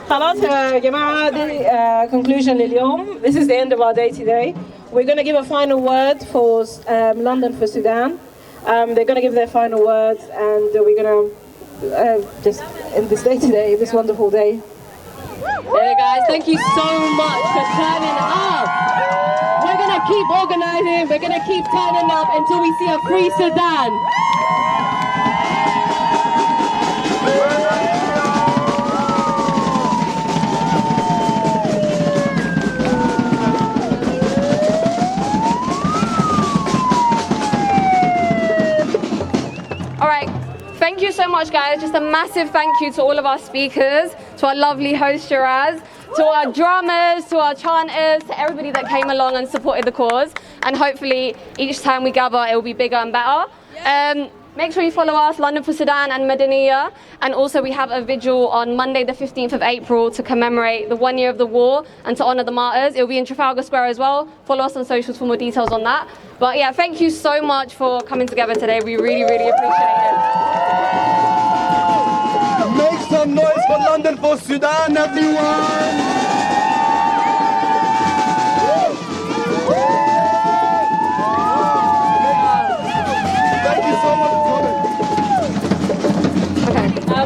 خلاص يا جماعة دي conclusion لليوم. This is the end of our day today. We're going to give a final word for London for Sudan. They're going to give their final words and we're going to just end this day today, this wonderful day. Hey guys, thank you so much for turning up. We're going to keep organizing, we're going to keep turning up until we see a free Sudan. All right, thank you so much, guys. Just a massive thank you to all of our speakers, to our lovely host, Shiraz, to our drummers, to our chanters, to everybody that came along and supported the cause. And hopefully, each time we gather, it will be bigger and better. Make sure you follow us, London for Sudan and Mعنية. And also, we have a vigil on Monday, the 15th of April, to commemorate the 1 year of the war and to honour the martyrs. It will be in Trafalgar Square as well. Follow us on socials for more details on that. But yeah, thank you so much for coming together today. We really, really appreciate it. Make some noise for London for Sudan, everyone!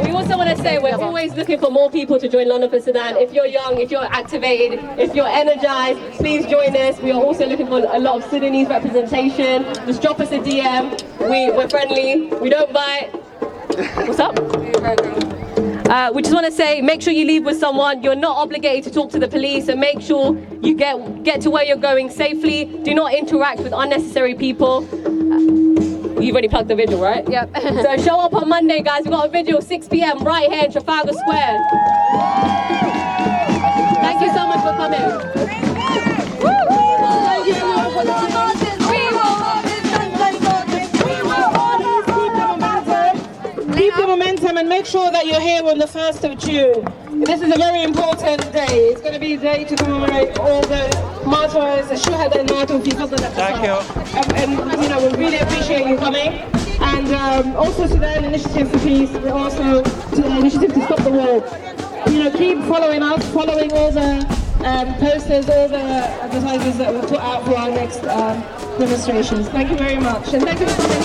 We also want to say we're always looking for more people to join London for Sudan. If you're young, if you're activated, if you're energized, please join us. We are also looking for a lot of Sudanese representation. Just drop us a DM. We're friendly. We don't bite. What's up? We just want to say, make sure you leave with someone. You're not obligated to talk to the police, and make sure you get to where you're going safely. Do not interact with unnecessary people. You've already plugged the vigil, right? Yep. So show up on Monday, guys. We've got a vigil 6 p.m. right here in Trafalgar Square. Thank you so much for coming. Thank you everyone for the Keep the momentum and make sure that you're here on the 1st of June. This is a very important day. It's going to be a day to commemorate all the martyrs, the shuhada and martyrs. Thank you. And you know, we really appreciate you coming. And also Sudan Initiative for Peace, but also the Initiative to Stop the War. You know, keep following us, following all the posters, all the advertisements that we'll put out for our next demonstrations. Thank you very much. And thank you for coming.